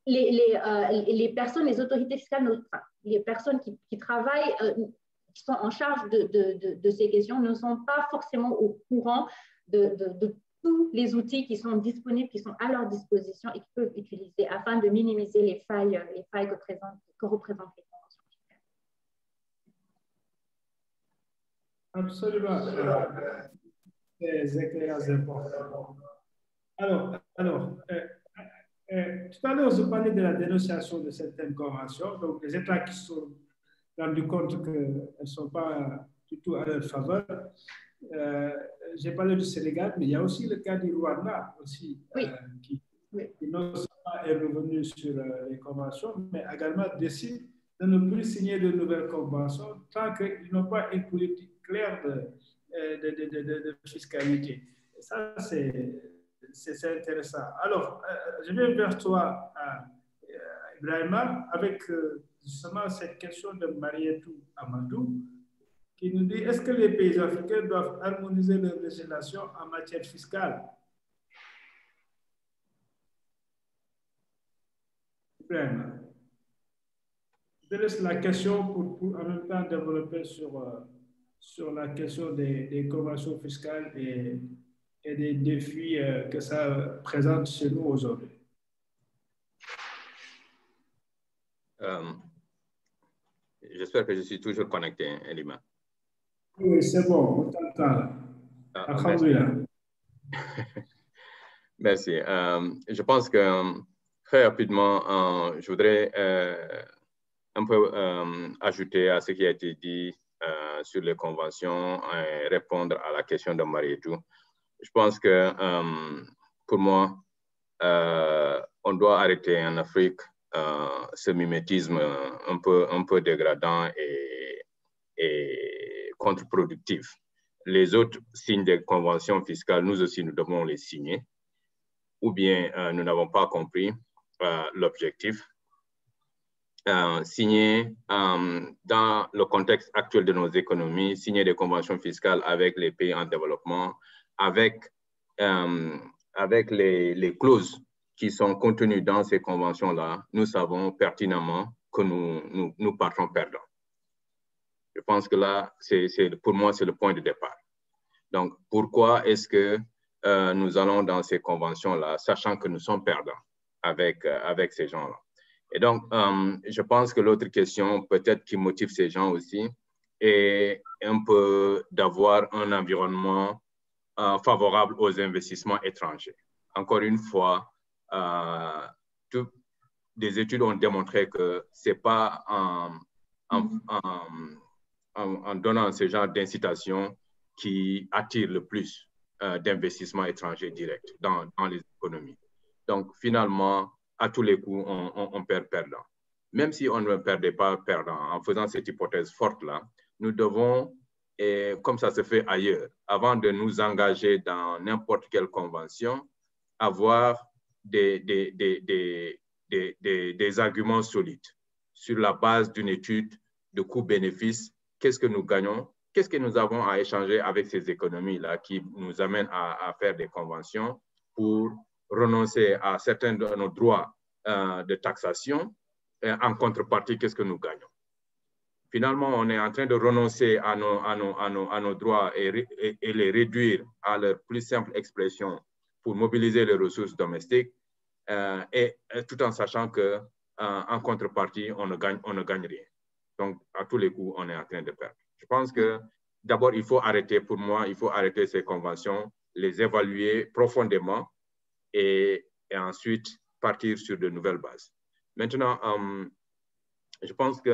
Les personnes, les autorités fiscales, enfin, les personnes qui travaillent, qui sont en charge de ces questions, ne sont pas forcément au courant de tous les outils qui sont disponibles, qui sont à leur disposition et qu'ils peuvent utiliser afin de minimiser les failles que représentent les conventions fiscales. Absolument. Des éclairages importants. Alors tout à l'heure, je parlais de la dénonciation de certaines conventions. Donc, les États qui se sont rendus compte qu'elles ne sont pas du tout à leur faveur. J'ai parlé du Sénégal, mais il y a aussi le cas du Rwanda aussi, qui non seulement est revenu sur les conventions, mais également décide de ne plus signer de nouvelles conventions tant qu'ils n'ont pas une politique claire de fiscalité. Et ça, c'est intéressant. Alors, je viens vers toi, Ibrahima, avec justement cette question de Marietou Amadou, qui nous dit, est-ce que les pays africains doivent harmoniser leur législation en matière fiscale? Ibrahima, je te laisse la question pour en même temps développer sur la question des conventions fiscales et des défis que ça présente chez nous aujourd'hui. J'espère que je suis toujours connecté, Elima. Oui, c'est bon, on t'entend. Merci. Je pense que très rapidement, je voudrais un peu ajouter à ce qui a été dit sur les conventions et répondre à la question de Marietou. Je pense que pour moi, on doit arrêter en Afrique ce mimétisme un peu dégradant et contre-productif. Les autres signent des conventions fiscales, nous aussi nous devons les signer, ou bien nous n'avons pas compris l'objectif. Signer, dans le contexte actuel de nos économies, signer des conventions fiscales avec les pays en développement, avec les clauses qui sont contenues dans ces conventions-là, nous savons pertinemment que nous partons perdants. Je pense que là, pour moi, c'est le point de départ. Donc, pourquoi est-ce que nous allons dans ces conventions-là, sachant que nous sommes perdants avec ces gens-là? Et donc, je pense que l'autre question, peut-être qui motive ces gens aussi, est un peu d'avoir un environnement favorable aux investissements étrangers. Encore une fois, des études ont démontré que ce n'est pas en donnant ce genre d'incitation qui attire le plus d'investissements étrangers directs dans les économies. Donc, finalement, à tous les coups, on perd perdant. Même si on ne perdait pas perdant, en faisant cette hypothèse forte-là, nous devons, et comme ça se fait ailleurs, avant de nous engager dans n'importe quelle convention, avoir des arguments solides sur la base d'une étude de coût-bénéfice. Qu'est-ce que nous gagnons? Qu'est-ce que nous avons à échanger avec ces économies-là qui nous amènent à faire des conventions pour renoncer à certains de nos droits de taxation? En contrepartie, qu'est-ce que nous gagnons? Finalement, on est en train de renoncer à nos droits et les réduire à leur plus simple expression pour mobiliser les ressources domestiques, et tout en sachant qu'en contrepartie, on ne gagne rien. Donc, à tous les coups, on est en train de perdre. Je pense que d'abord, il faut arrêter, pour moi, il faut arrêter ces conventions, les évaluer profondément et ensuite partir sur de nouvelles bases. Maintenant, je pense que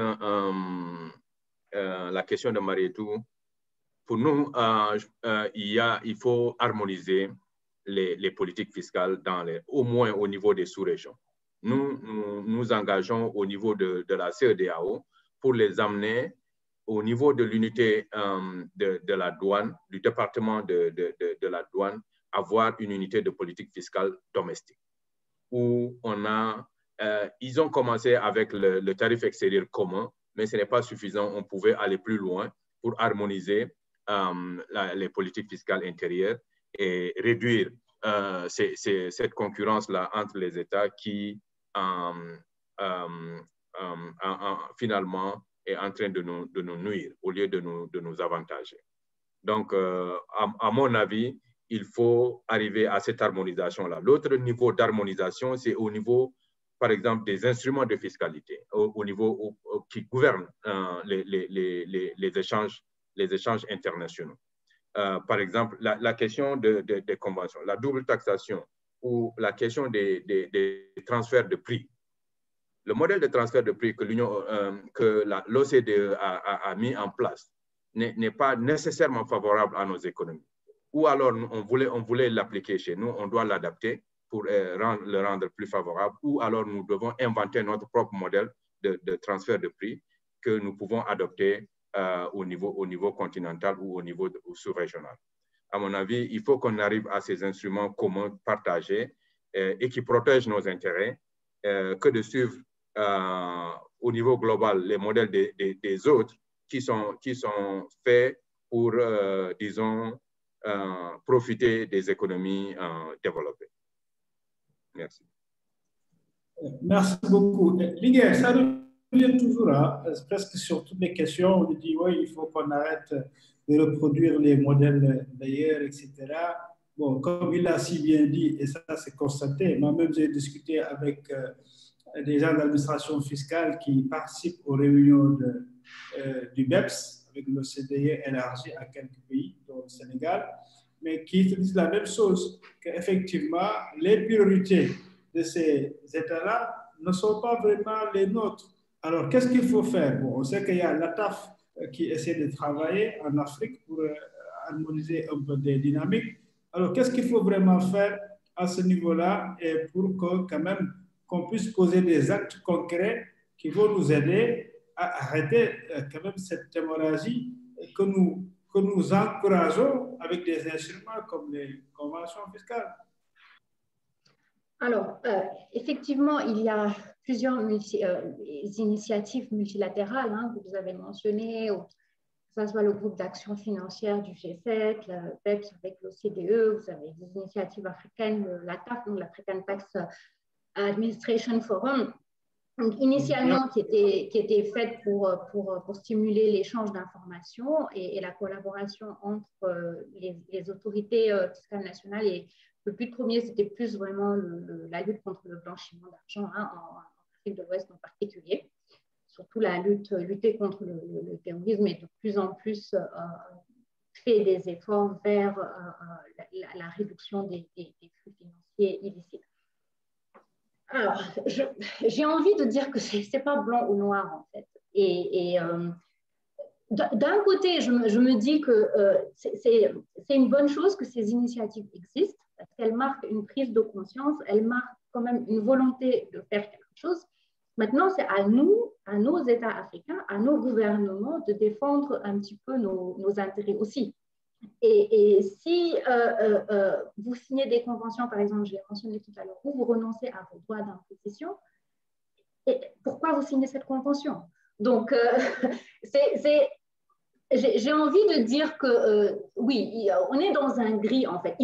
la question de Marietou, pour nous, il faut harmoniser les politiques fiscales au moins au niveau des sous-régions. Nous engageons au niveau de la CEDEAO pour les amener au niveau de l'unité de la douane, du département de la douane, avoir une unité de politique fiscale domestique, où ils ont commencé avec le tarif extérieur commun, mais ce n'est pas suffisant. On pouvait aller plus loin pour harmoniser les politiques fiscales intérieures et réduire cette concurrence-là entre les États qui, finalement, est en train de nous nuire au lieu de nous avantager. Donc, à mon avis, il faut arriver à cette harmonisation-là. L'autre niveau d'harmonisation, c'est au niveau, par exemple, des instruments de fiscalité, au niveau qui gouvernent les échanges internationaux. Par exemple, la question des conventions, la double taxation ou la question des transferts de prix. Le modèle de transfert de prix que l'OCDE a mis en place n'est pas nécessairement favorable à nos économies. Ou alors, on voulait l'appliquer chez nous, on doit l'adapter pour le rendre plus favorable, ou alors nous devons inventer notre propre modèle de transfert de prix que nous pouvons adopter au niveau continental ou au niveau sous-régional. À mon avis, il faut qu'on arrive à ces instruments communs partagés et qui protègent nos intérêts, que de suivre au niveau global les modèles des autres qui sont faits pour, disons, profiter des économies développées. Merci. Merci beaucoup. Liguer, ça revient toujours presque sur toutes les questions. On dit, oui, il faut qu'on arrête de reproduire les modèles d'ailleurs, etc. Bon, comme il a si bien dit, et ça c'est constaté, moi-même j'ai discuté avec des gens d'administration fiscale qui participent aux réunions du BEPS, avec l'OCDE élargi à quelques pays, dont le Sénégal, mais qui disent la même chose, qu'effectivement, les priorités de ces États-là ne sont pas vraiment les nôtres. Alors, qu'est-ce qu'il faut faire? Bon, on sait qu'il y a l'ATAF qui essaie de travailler en Afrique pour harmoniser un peu des dynamiques. Alors, qu'est-ce qu'il faut vraiment faire à ce niveau-là et pour que, quand même, qu'on puisse poser des actes concrets qui vont nous aider à arrêter quand même cette hémorragie que nous encourageons avec des instruments comme les conventions fiscales? Alors, effectivement, il y a plusieurs initiatives multilatérales que vous avez mentionnées, que ce soit le groupe d'action financière du G7, la BEPS avec l'OCDE, vous avez des initiatives africaines, l'ATAF, donc l'African Tax Administration Forum, donc initialement qui était faite pour stimuler l'échange d'informations et la collaboration entre les autorités fiscales nationales. Et le but premier, c'était plus vraiment la lutte contre le blanchiment d'argent en Afrique de l'Ouest en particulier. Surtout lutter contre le terrorisme et de plus en plus fait des efforts vers la réduction des flux financiers illicites. Alors, j'ai envie de dire que ce n'est pas blanc ou noir, en fait. Et d'un côté, je me dis que c'est une bonne chose que ces initiatives existent, parce qu'elles marquent une prise de conscience, elles marquent quand même une volonté de faire quelque chose. Maintenant, c'est à nous, à nos États africains, à nos gouvernements de défendre un petit peu nos intérêts aussi. Et si vous signez des conventions, par exemple, je l'ai mentionné tout à l'heure, où vous renoncez à vos droits d'imposition, pourquoi vous signez cette convention? Donc, j'ai envie de dire que oui, on est dans un gris, en fait.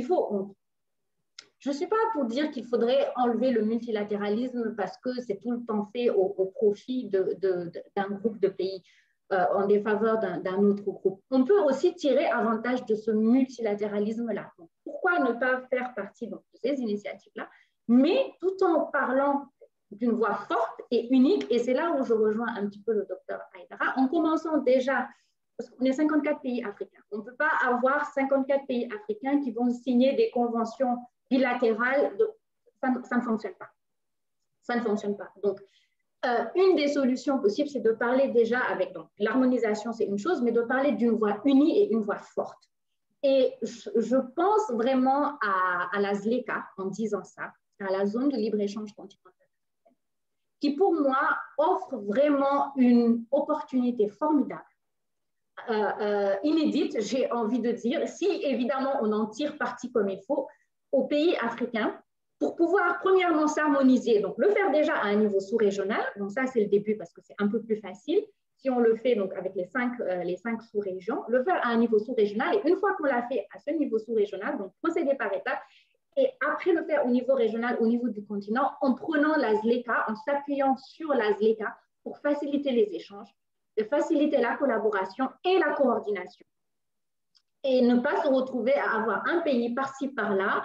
Je ne suis pas pour dire qu'il faudrait enlever le multilatéralisme parce que c'est tout le temps fait au profit d'un groupe de pays en défaveur d'un autre groupe. On peut aussi tirer avantage de ce multilatéralisme-là. Pourquoi ne pas faire partie de ces initiatives-là, mais tout en parlant d'une voix forte et unique, et c'est là où je rejoins un petit peu le docteur Aïdara, en commençant déjà, parce qu'on est 54 pays africains, on ne peut pas avoir 54 pays africains qui vont signer des conventions bilatérales, ça ne fonctionne pas. Ça ne fonctionne pas. Donc, une des solutions possibles, c'est de parler déjà avec, donc l'harmonisation, c'est une chose, mais de parler d'une voix unie et une voix forte. Et je pense vraiment à la ZLECA en disant ça, à la zone de libre-échange continentale, qui pour moi offre vraiment une opportunité formidable, inédite, j'ai envie de dire, si évidemment on en tire parti comme il faut, aux pays africains pour pouvoir premièrement s'harmoniser, donc le faire déjà à un niveau sous-régional, donc ça c'est le début parce que c'est un peu plus facile, si on le fait donc avec les cinq sous-régions, le faire à un niveau sous-régional, et une fois qu'on l'a fait à ce niveau sous-régional, donc procéder par étapes, et après le faire au niveau régional, au niveau du continent, en prenant la ZLECA, en s'appuyant sur la ZLECA pour faciliter les échanges, de faciliter la collaboration et la coordination. Et ne pas se retrouver à avoir un pays par-ci, par-là,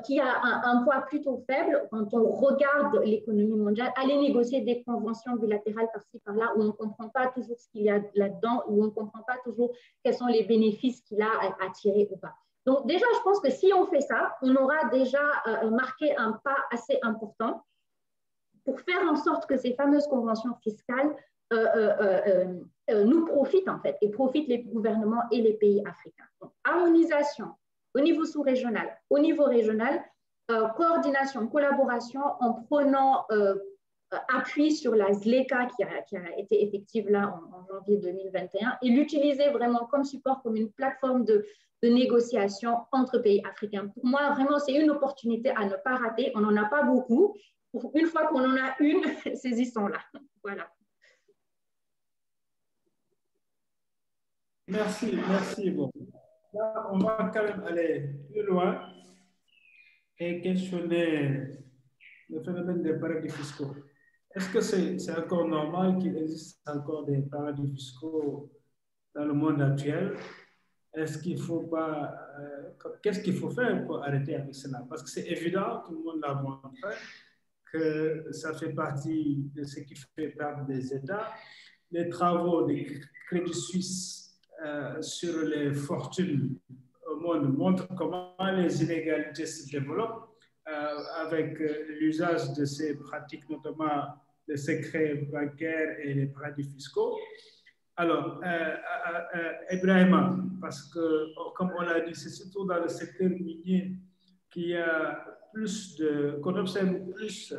qui a un poids plutôt faible quand on regarde l'économie mondiale, aller négocier des conventions bilatérales par-ci, par-là, où on ne comprend pas toujours ce qu'il y a là-dedans, où on ne comprend pas toujours quels sont les bénéfices qu'il a à tirer ou pas. Donc déjà, je pense que si on fait ça, on aura déjà marqué un pas assez important pour faire en sorte que ces fameuses conventions fiscales nous profitent en fait et profitent les gouvernements et les pays africains. Donc, harmonisation au niveau sous-régional, au niveau régional, coordination, collaboration en prenant appui sur la ZLECA qui a été effective là en janvier 2021 et l'utiliser vraiment comme support, comme une plateforme de négociation entre pays africains. Pour moi, vraiment, c'est une opportunité à ne pas rater. On n'en a pas beaucoup. Une fois qu'on en a une, saisissons-la. Voilà. Merci, merci. Bon. Là, on va quand même aller plus loin et questionner le phénomène des paradis fiscaux. Est-ce que c'est encore normal qu'il existe encore des paradis fiscaux dans le monde actuel? Est-ce qu'il faut pas... qu'est-ce qu'il faut faire pour arrêter avec cela? Parce que c'est évident, tout le monde l'a montré, que ça fait partie de ce qui fait perdre des États. Les travaux des Crédit Suisse sur les fortunes au monde montrent comment les inégalités se développent avec l'usage de ces pratiques, notamment les secrets bancaires et les paradis fiscaux. Alors, Ibrahima, parce que, comme on l'a dit, c'est surtout dans le secteur minier qu'il y a qu'on observe plus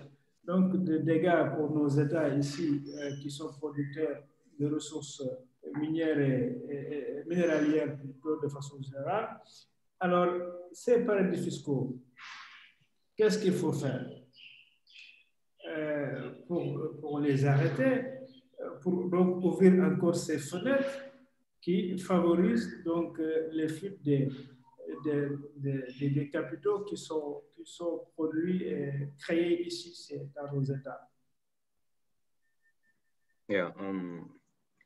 donc, de dégâts pour nos États ici qui sont producteurs de ressources minières et minéralières plutôt de façon générale. Alors, ces paradis fiscaux, qu'est-ce qu'il faut faire? pour les arrêter, pour donc ouvrir encore ces fenêtres qui favorisent donc les fuites des capitaux qui sont produits et créés ici dans nos États. Yeah,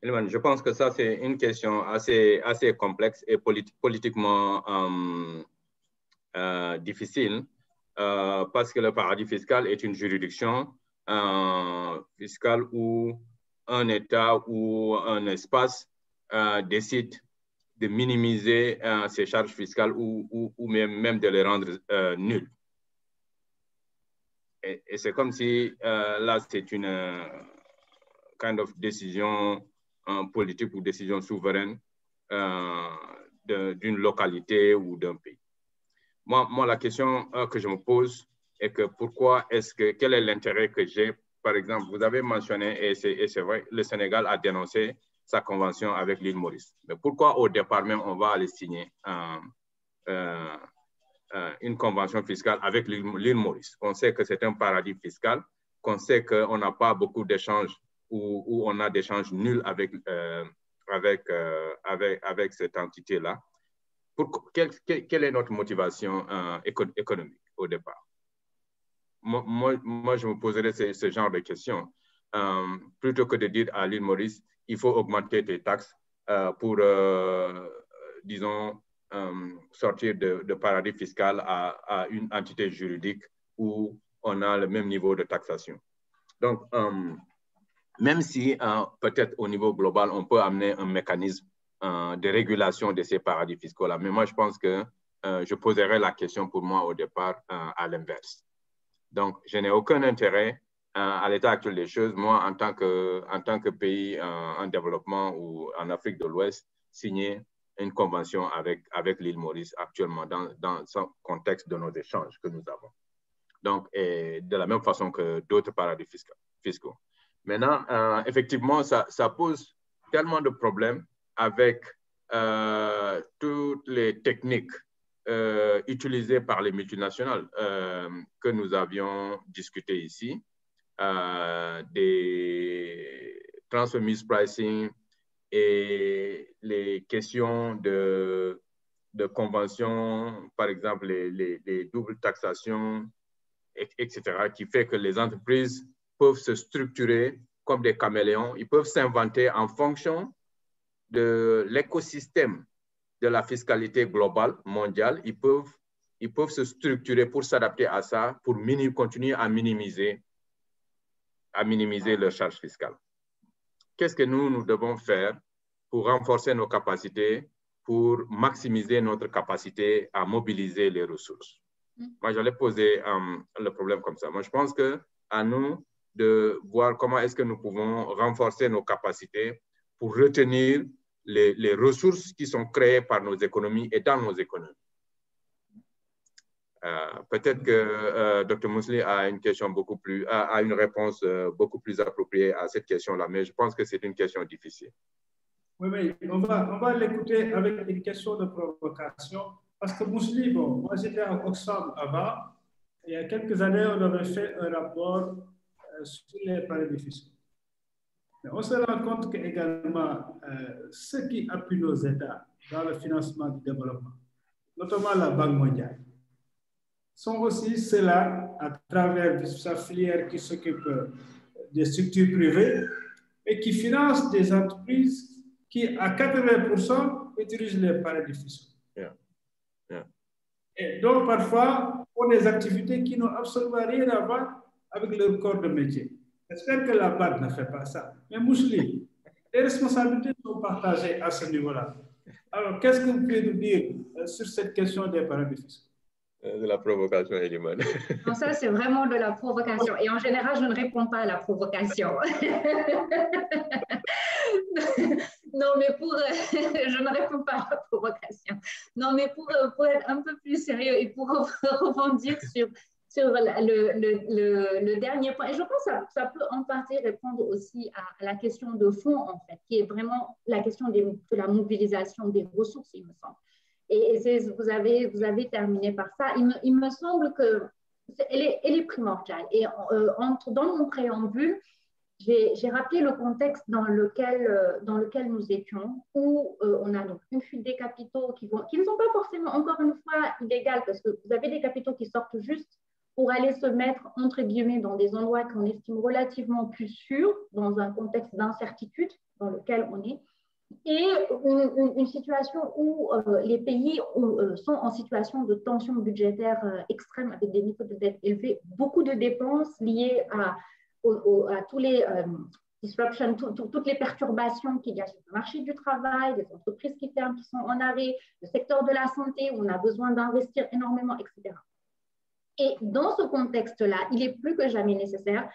je pense que ça, c'est une question assez complexe et politiquement difficile parce que le paradis fiscal est une juridiction fiscale où un État ou un espace décide de minimiser ses charges fiscales ou même de les rendre nulles. Et c'est comme si là, c'est une kind of décision politique ou décision souveraine d'une localité ou d'un pays. Moi, la question que je me pose est que quel est l'intérêt que j'ai? Par exemple, vous avez mentionné, et c'est vrai, le Sénégal a dénoncé sa convention avec l'île Maurice. Mais pourquoi au départ même on va aller signer une convention fiscale avec l'île Maurice? On sait que c'est un paradis fiscal, qu'on sait qu'on n'a pas beaucoup d'échanges où on a des échanges nuls avec cette entité-là. Quelle est notre motivation économique au départ? Moi, je me poserais ce genre de questions. Plutôt que de dire à l'île Maurice, il faut augmenter tes taxes pour, disons, sortir de paradis fiscal à une entité juridique où on a le même niveau de taxation. Donc, même si peut-être au niveau global, on peut amener un mécanisme de régulation de ces paradis fiscaux-là. Mais moi, je pense que je poserais la question pour moi au départ à l'inverse. Donc, je n'ai aucun intérêt à l'état actuel des choses, moi, en tant que pays en développement ou en Afrique de l'Ouest, signer une convention avec l'île Maurice actuellement dans ce contexte de nos échanges que nous avons. Donc, et de la même façon que d'autres paradis fiscaux. Maintenant, effectivement, ça pose tellement de problèmes avec toutes les techniques utilisées par les multinationales que nous avions discuté ici, des transfer mispricing et les questions de conventions, par exemple les doubles taxations, etc., qui fait que les entreprises peuvent se structurer comme des caméléons. Ils peuvent s'inventer en fonction de l'écosystème de la fiscalité globale, mondiale. Ils peuvent se structurer pour s'adapter à ça, pour continuer à minimiser leurs charges fiscales. Qu'est-ce que nous devons faire pour renforcer nos capacités, pour maximiser notre capacité à mobiliser les ressources? Moi, j'allais poser le problème comme ça. Moi, je pense qu'à nous de voir comment est-ce que nous pouvons renforcer nos capacités pour retenir les ressources qui sont créées par nos économies et dans nos économies. Peut-être que Dr. Mously a une réponse beaucoup plus appropriée à cette question-là, mais je pense que c'est une question difficile. Oui, on va l'écouter avec une question de provocation. Parce que Mously, bon, moi j'étais à Oxfam avant, il y a quelques années, on avait fait un rapport sur les paradis fiscaux. Mais on se rend compte qu'également, ceux qui appuient nos États dans le financement du développement, notamment la Banque mondiale, sont aussi ceux-là, à travers sa filière qui s'occupe des structures privées et qui financent des entreprises qui, à 80%, utilisent les paradis fiscaux. Et donc, parfois, ont des activités qui n'ont absolument rien à voir avec leur corps de métier. J'espère que la BAD ne fait pas ça. Mais Mously, les responsabilités sont partagées à ce niveau-là. Alors, qu'est-ce que vous pouvez nous dire sur cette question des paradis fiscaux? De la provocation, Elimane. Non, ça, c'est vraiment de la provocation. Et en général, je ne réponds pas à la provocation. Non, mais je ne réponds pas à la provocation. Non, mais pour être un peu plus sérieux et pour rebondir sur le dernier point, et je pense que ça peut en partie répondre aussi à la question de fond, en fait, qui est vraiment la question de la mobilisation des ressources, il me semble. Et vous avez terminé par ça. Il me semble que elle est primordiale. Et dans mon préambule, j'ai rappelé le contexte dans lequel nous étions, où on a donc une fuite des capitaux qui ne sont pas forcément, encore une fois, illégales, parce que vous avez des capitaux qui sortent juste pour aller se mettre, entre guillemets, dans des endroits qu'on estime relativement plus sûrs, dans un contexte d'incertitude dans lequel on est, et une situation où les pays sont en situation de tension budgétaire extrême, avec des niveaux de dette élevés, beaucoup de dépenses liées à tous les disruptions, toutes les perturbations qu'il y a sur le marché du travail, des entreprises qui ferment, qui sont en arrêt, le secteur de la santé où on a besoin d'investir énormément, etc. Et dans ce contexte-là, il est plus que jamais nécessaire,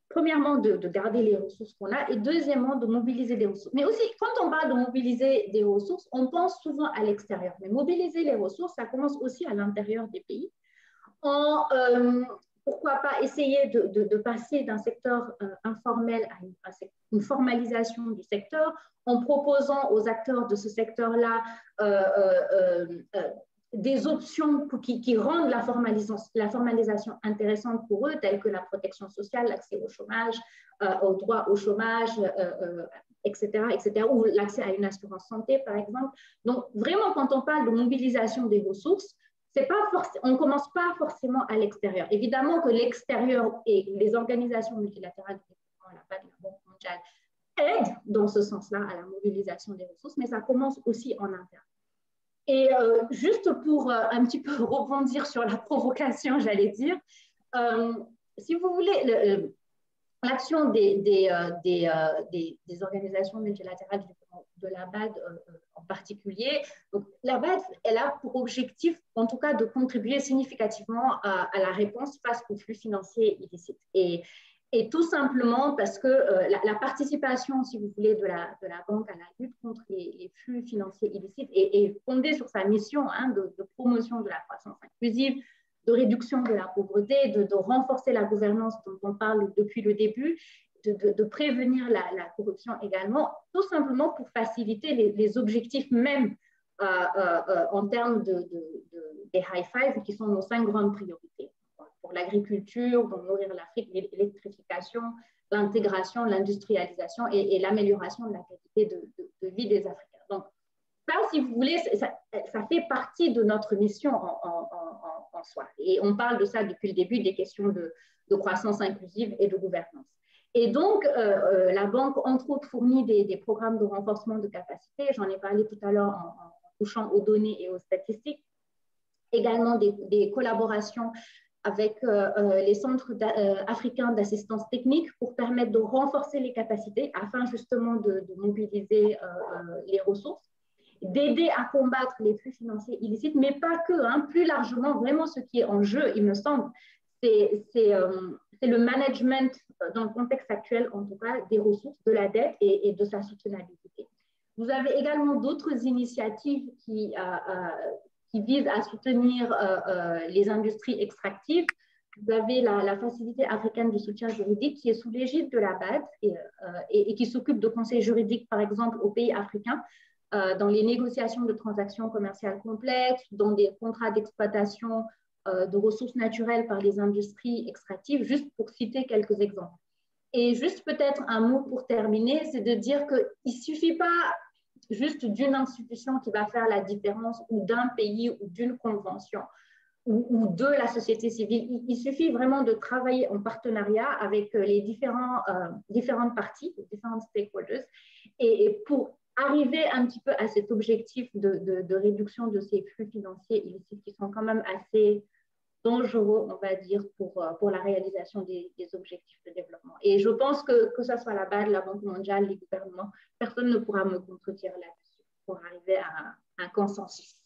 premièrement, de garder les ressources qu'on a et deuxièmement, de mobiliser des ressources. Mais aussi, quand on parle de mobiliser des ressources, on pense souvent à l'extérieur. Mais mobiliser les ressources, ça commence aussi à l'intérieur des pays. Pourquoi pas essayer de passer d'un secteur informel à une formalisation du secteur en proposant aux acteurs de ce secteur-là des options qui rendent la formalisation intéressante pour eux, telles que la protection sociale, l'accès au chômage, au droit au chômage, etc., ou l'accès à une assurance santé, par exemple. Donc, vraiment, quand on parle de mobilisation des ressources, on ne commence pas forcément à l'extérieur. Évidemment que l'extérieur et les organisations multilatérales, la Banque mondiale, aident dans ce sens-là à la mobilisation des ressources, mais ça commence aussi en interne. Et juste pour un petit peu rebondir sur la provocation, j'allais dire, si vous voulez, l'action des organisations multilatérales de la BAD en particulier, donc la BAD, elle a pour objectif, en tout cas, de contribuer significativement à la réponse face aux flux financiers illicites. Et tout simplement parce que la participation, si vous voulez, de la banque à la lutte contre les flux financiers illicites est fondée sur sa mission de promotion de la croissance inclusive, de réduction de la pauvreté, de renforcer la gouvernance dont on parle depuis le début, de prévenir la corruption également, tout simplement pour faciliter les objectifs même en termes des high five, qui sont nos 5 grandes priorités. Pour l'agriculture, pour nourrir l'Afrique, l'électrification, l'intégration, l'industrialisation et l'amélioration de la qualité de vie des Africains. Donc, ça, si vous voulez, ça fait partie de notre mission en soi. Et on parle de ça depuis le début, des questions de croissance inclusive et de gouvernance. Et donc, la banque, entre autres, fournit des programmes de renforcement de capacité. J'en ai parlé tout à l'heure en touchant aux données et aux statistiques. Également des collaborations avec les centres africains d'assistance technique pour permettre de renforcer les capacités afin justement de mobiliser les ressources, d'aider à combattre les flux financiers illicites, mais pas que, plus largement, vraiment ce qui est en jeu, il me semble, c'est le management dans le contexte actuel, en tout cas, des ressources, de la dette et de sa soutenabilité. Vous avez également d'autres initiatives qui visent à soutenir les industries extractives. Vous avez la Facilité africaine de soutien juridique qui est sous l'égide de la BAD et qui s'occupe de conseils juridiques, par exemple, aux pays africains, dans les négociations de transactions commerciales complexes, dans des contrats d'exploitation de ressources naturelles par les industries extractives, juste pour citer quelques exemples. Et juste peut-être un mot pour terminer, c'est de dire qu'il ne suffit pas juste d'une institution qui va faire la différence ou d'un pays ou d'une convention ou de la société civile. Il suffit vraiment de travailler en partenariat avec les différentes parties, les différents stakeholders, et pour arriver un petit peu à cet objectif de réduction de ces flux financiers illicites qui sont quand même assez dangereux, on va dire, pour la réalisation des objectifs de développement. Et je pense que ce soit la BAD, la Banque mondiale, les gouvernements, personne ne pourra me contredire là-dessus pour arriver à un consensus.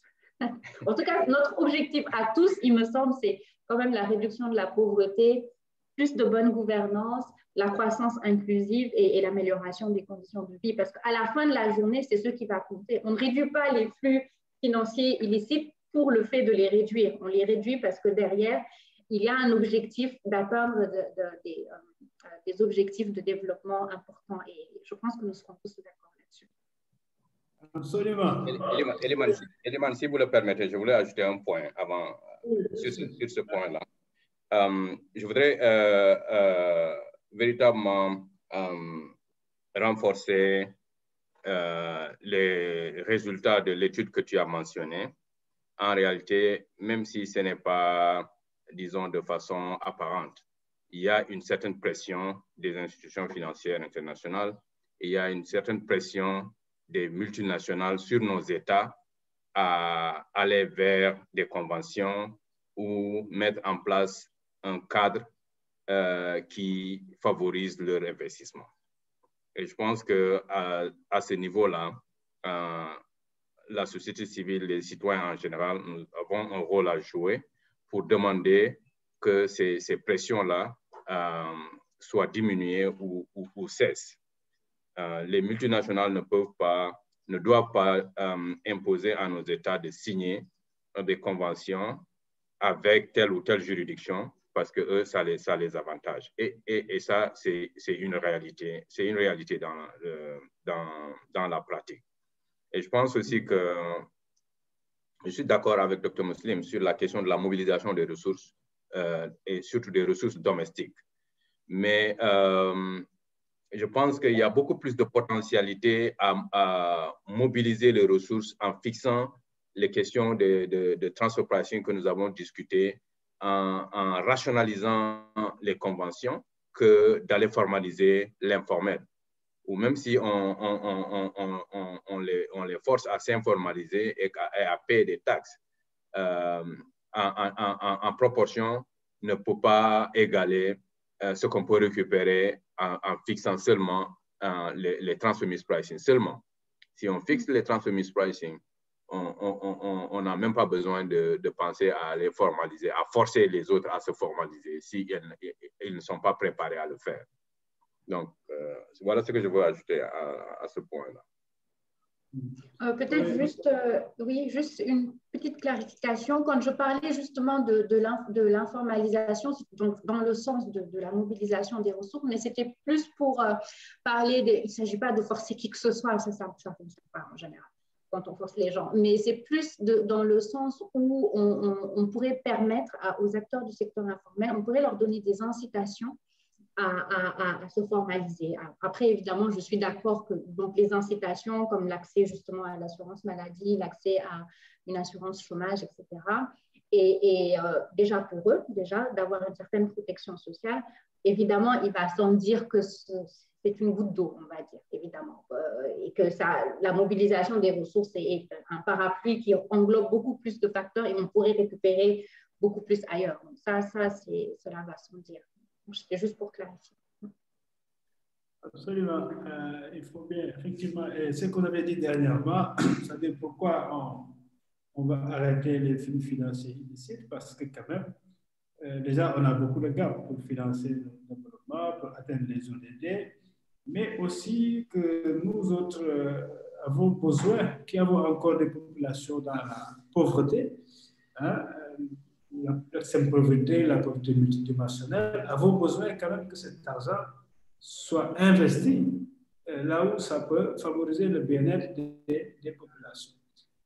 En tout cas, notre objectif à tous, il me semble, c'est quand même la réduction de la pauvreté, plus de bonne gouvernance, la croissance inclusive et l'amélioration des conditions de vie. Parce qu'à la fin de la journée, c'est ce qui va compter. On ne réduit pas les flux financiers illicites pour le fait de les réduire. On les réduit parce que derrière, il y a un objectif d'atteindre des objectifs de développement importants. Et je pense que nous serons tous d'accord là-dessus. Absolument. Eliman, si vous le permettez, je voulais ajouter un point avant sur ce point-là. je voudrais véritablement renforcer les résultats de l'étude que tu as mentionnée. En réalité, même si ce n'est pas, disons, de façon apparente, il y a une certaine pression des institutions financières internationales, il y a une certaine pression des multinationales sur nos États à aller vers des conventions ou mettre en place un cadre qui favorise leur investissement. Et je pense qu'à ce niveau-là, la société civile, les citoyens en général, nous avons un rôle à jouer pour demander que ces pressions-là soient diminuées ou cessent. Les multinationales ne doivent pas imposer à nos États de signer des conventions avec telle ou telle juridiction parce que eux, ça les avantage. Et ça, c'est une réalité. C'est une réalité dans la pratique. Et je pense aussi que je suis d'accord avec Dr Muslim sur la question de la mobilisation des ressources et surtout des ressources domestiques. Mais je pense qu'il y a beaucoup plus de potentialité à mobiliser les ressources en fixant les questions de transfer pricing que nous avons discutées, en rationalisant les conventions, que d'aller formaliser l'informel. Ou même si on les force à s'informaliser et à payer des taxes, en proportion, ne peut pas égaler ce qu'on peut récupérer en fixant seulement les transfer mispricing. Seulement, si on fixe les transfer mispricing, on n'a même pas besoin de penser à aller formaliser, à forcer les autres à se formaliser si ils ne sont pas préparés à le faire. Donc, voilà ce que je veux ajouter à ce point-là. Peut-être juste, oui, juste une petite clarification. Quand je parlais justement de l'informalisation, donc dans le sens de la mobilisation des ressources, mais c'était plus pour parler il ne s'agit pas de forcer qui que ce soit, ça ne fonctionne pas en général quand on force les gens, mais c'est plus dans le sens où on pourrait permettre aux acteurs du secteur informel, on pourrait leur donner des incitations à se formaliser. Après, évidemment, je suis d'accord que donc, les incitations comme l'accès justement à l'assurance maladie, l'accès à une assurance chômage, etc. Et déjà pour eux, d'avoir une certaine protection sociale, évidemment, il va sans dire que c'est une goutte d'eau, on va dire, évidemment, et que la mobilisation des ressources est un parapluie qui englobe beaucoup plus de facteurs et on pourrait récupérer beaucoup plus ailleurs. Donc cela va sans dire. C'était juste pour clarifier. Absolument. Il faut bien, effectivement, ce qu'on avait dit dernièrement, ça veut dire pourquoi on va arrêter les films financiers illicites, parce que quand même, déjà, on a beaucoup de gaps pour financer le développement, pour atteindre les ODD, mais aussi que nous autres avons besoin, qui avons encore des populations dans la pauvreté, hein, l'extrême pauvreté, la pauvreté multidimensionnelle, avons besoin quand même que cet argent soit investi là où ça peut favoriser le bien-être des populations.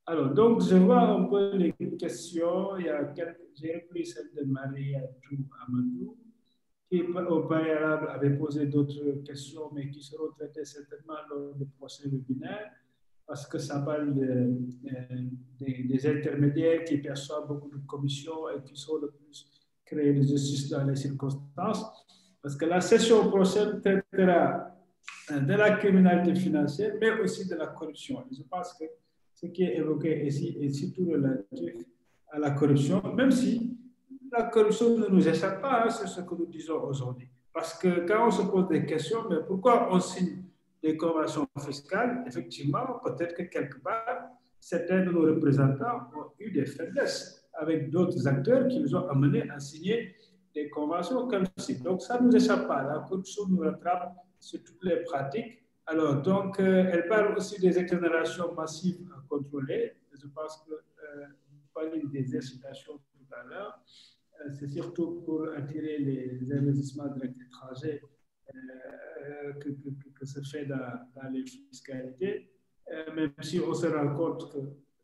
Alors, donc, je vois un peu les questions. J'ai repris celle de Marie-Atou Amadou, qui au préalable avait posé d'autres questions, mais qui seront traitées certainement lors du prochain webinaire, parce que ça parle des intermédiaires qui perçoivent beaucoup de commissions et qui sont le plus créés de justice dans les circonstances. Parce que la session prochaine traitera de la criminalité financière, mais aussi de la corruption. Et je pense que ce qui est évoqué ici est surtout relatif à la corruption, même si la corruption ne nous échappe pas, hein, c'est ce que nous disons aujourd'hui. Parce que quand on se pose des questions, mais pourquoi on signe des conventions fiscales, effectivement, peut-être que quelque part, certains de nos représentants ont eu des faiblesses avec d'autres acteurs qui nous ont amenés à signer des conventions comme ceci. Donc, ça ne nous échappe pas. La corruption nous rattrape sur toutes les pratiques. Alors, donc, elle parle aussi des exonérations massives à contrôler. Je pense que vous parlez des incitations tout à l'heure. C'est surtout pour attirer les investissements directs étrangers que se fait dans les fiscalités, même si on se rend compte que,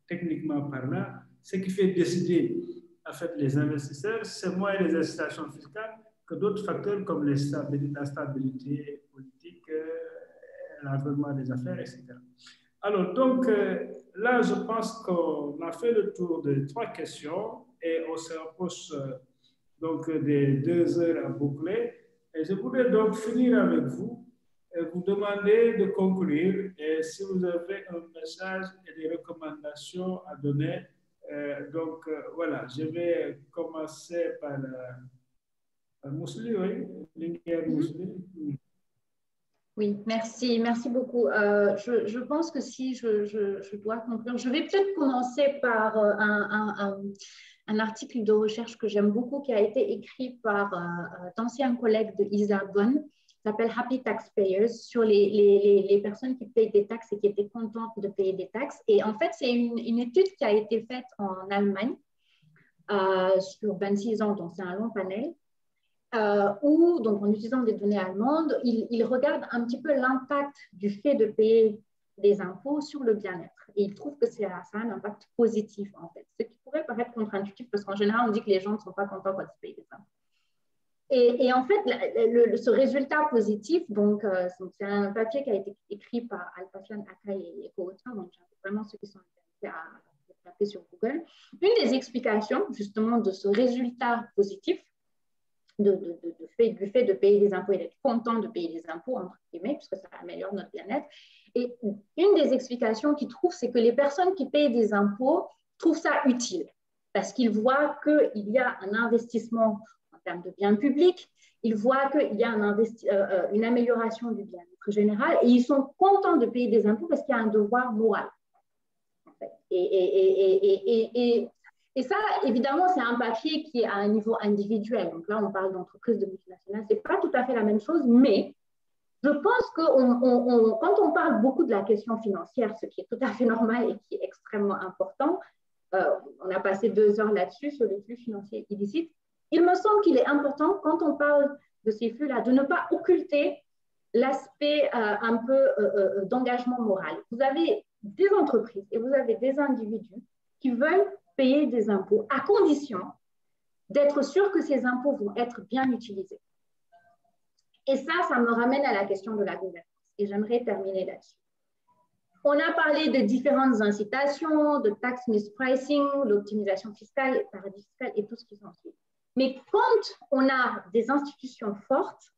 techniquement parlant, ce qui fait décider en fait, les investisseurs, c'est moins les incitations fiscales que d'autres facteurs comme la stabilité politique, l'environnement des affaires, etc. Alors, donc, là, je pense qu'on a fait le tour de 3 questions et on se rapproche donc des 2 heures à boucler. Et je voudrais donc finir avec vous et vous demander de conclure. Et si vous avez un message et des recommandations à donner, donc voilà, je vais commencer par Mousli, oui, Linguère Mousli. Oui, merci beaucoup. Je pense que si je dois conclure, je vais peut-être commencer par un article de recherche que j'aime beaucoup qui a été écrit par d'anciens collègues de Isa Bonn, qui s'appelle Happy Taxpayers, sur les personnes qui payent des taxes et qui étaient contentes de payer des taxes. Et en fait, c'est une étude qui a été faite en Allemagne sur 26 ans, donc c'est un long panel. Où, donc en utilisant des données allemandes, il regarde un petit peu l'impact du fait de payer des impôts sur le bien-être. Et il trouve que ça a un impact positif, en fait. Ce qui pourrait paraître contre-intuitif, parce qu'en général, on dit que les gens ne sont pas contents quand ils payent des impôts. Et en fait, ce résultat positif, donc c'est un papier qui a été écrit par Alparslan Akay et co-auteurs, donc j'invite vraiment ceux qui sont intéressés à taper sur Google. Une des explications, justement, de ce résultat positif, du fait de payer des impôts et d'être content de payer des impôts, entre guillemets, puisque ça améliore notre bien-être. Et une des explications qu'ils trouvent, c'est que les personnes qui payent des impôts trouvent ça utile, parce qu'ils voient qu'il y a un investissement en termes de biens publics, ils voient qu'il y a une amélioration du bien-être général, et ils sont contents de payer des impôts parce qu'il y a un devoir moral. En fait. Et ça, évidemment, c'est un papier qui est à un niveau individuel. Donc là, on parle d'entreprises de multinationales. Ce n'est pas tout à fait la même chose, mais je pense que quand on parle beaucoup de la question financière, ce qui est tout à fait normal et qui est extrêmement important, on a passé 2 heures là-dessus, sur les flux financiers illicites, il me semble qu'il est important, quand on parle de ces flux-là, de ne pas occulter l'aspect un peu d'engagement moral. Vous avez des entreprises et vous avez des individus qui veulent payer des impôts à condition d'être sûr que ces impôts vont être bien utilisés. Et ça me ramène à la question de la gouvernance. Et j'aimerais terminer là-dessus. On a parlé de différentes incitations, de tax mispricing, l'optimisation fiscale, le paradis fiscal et tout ce qui s'ensuit. Mais quand on a des institutions fortes,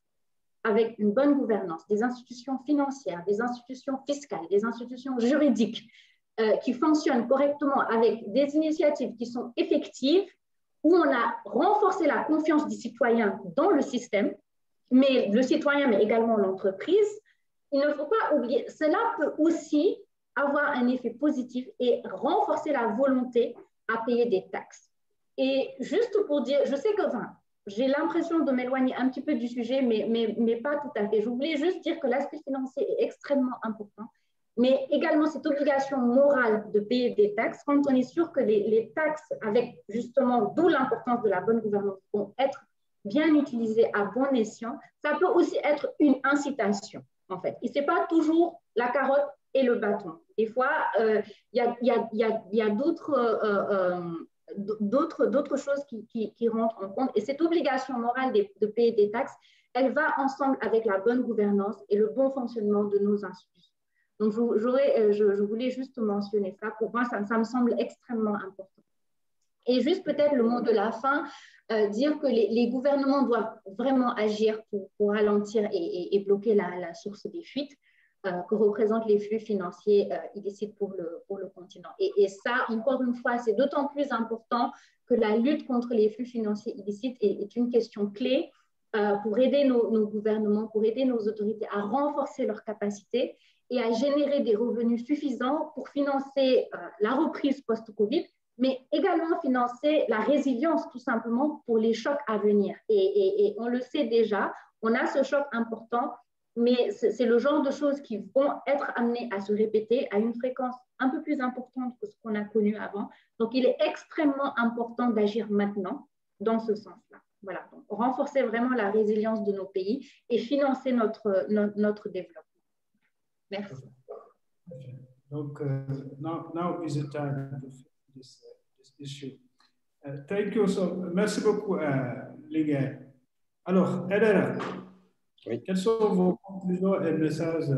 avec une bonne gouvernance, des institutions financières, des institutions fiscales, des institutions juridiques, qui fonctionnent correctement avec des initiatives qui sont effectives, où on a renforcé la confiance du citoyen dans le système, mais le citoyen, mais également l'entreprise, il ne faut pas oublier, cela peut aussi avoir un effet positif et renforcer la volonté à payer des taxes. Et juste pour dire, je sais que j'ai l'impression de m'éloigner un petit peu du sujet, mais pas tout à fait. Je voulais juste dire que l'aspect financier est extrêmement important, mais également cette obligation morale de payer des taxes, quand on est sûr que les taxes, avec justement, d'où l'importance de la bonne gouvernance, vont être bien utilisées à bon escient, ça peut aussi être une incitation, en fait. Et ce n'est pas toujours la carotte et le bâton. Des fois, il y a d'autres choses qui rentrent en compte. Et cette obligation morale de payer des taxes, elle va ensemble avec la bonne gouvernance et le bon fonctionnement de nos institutions. Donc, je voulais juste mentionner ça. Pour moi, ça me semble extrêmement important. Et juste peut-être le mot de la fin, dire que les gouvernements doivent vraiment agir pour ralentir et bloquer la source des fuites que représentent les flux financiers illicites pour le continent. Et ça, encore une fois, c'est d'autant plus important que la lutte contre les flux financiers illicites est une question clé pour aider nos gouvernements, pour aider nos autorités à renforcer leurs capacités et à générer des revenus suffisants pour financer la reprise post-Covid, mais également financer la résilience tout simplement pour les chocs à venir. Et on le sait déjà, on a ce choc important, mais c'est le genre de choses qui vont être amenées à se répéter à une fréquence un peu plus importante que ce qu'on a connu avant. Donc, il est extrêmement important d'agir maintenant dans ce sens-là. Voilà, donc renforcer vraiment la résilience de nos pays et financer notre développement. Merci. Donc, now is the time to fix this issue. Thank you. Merci beaucoup, Ligue. Alors, Edera, oui. Quelles sont vos conclusions et messages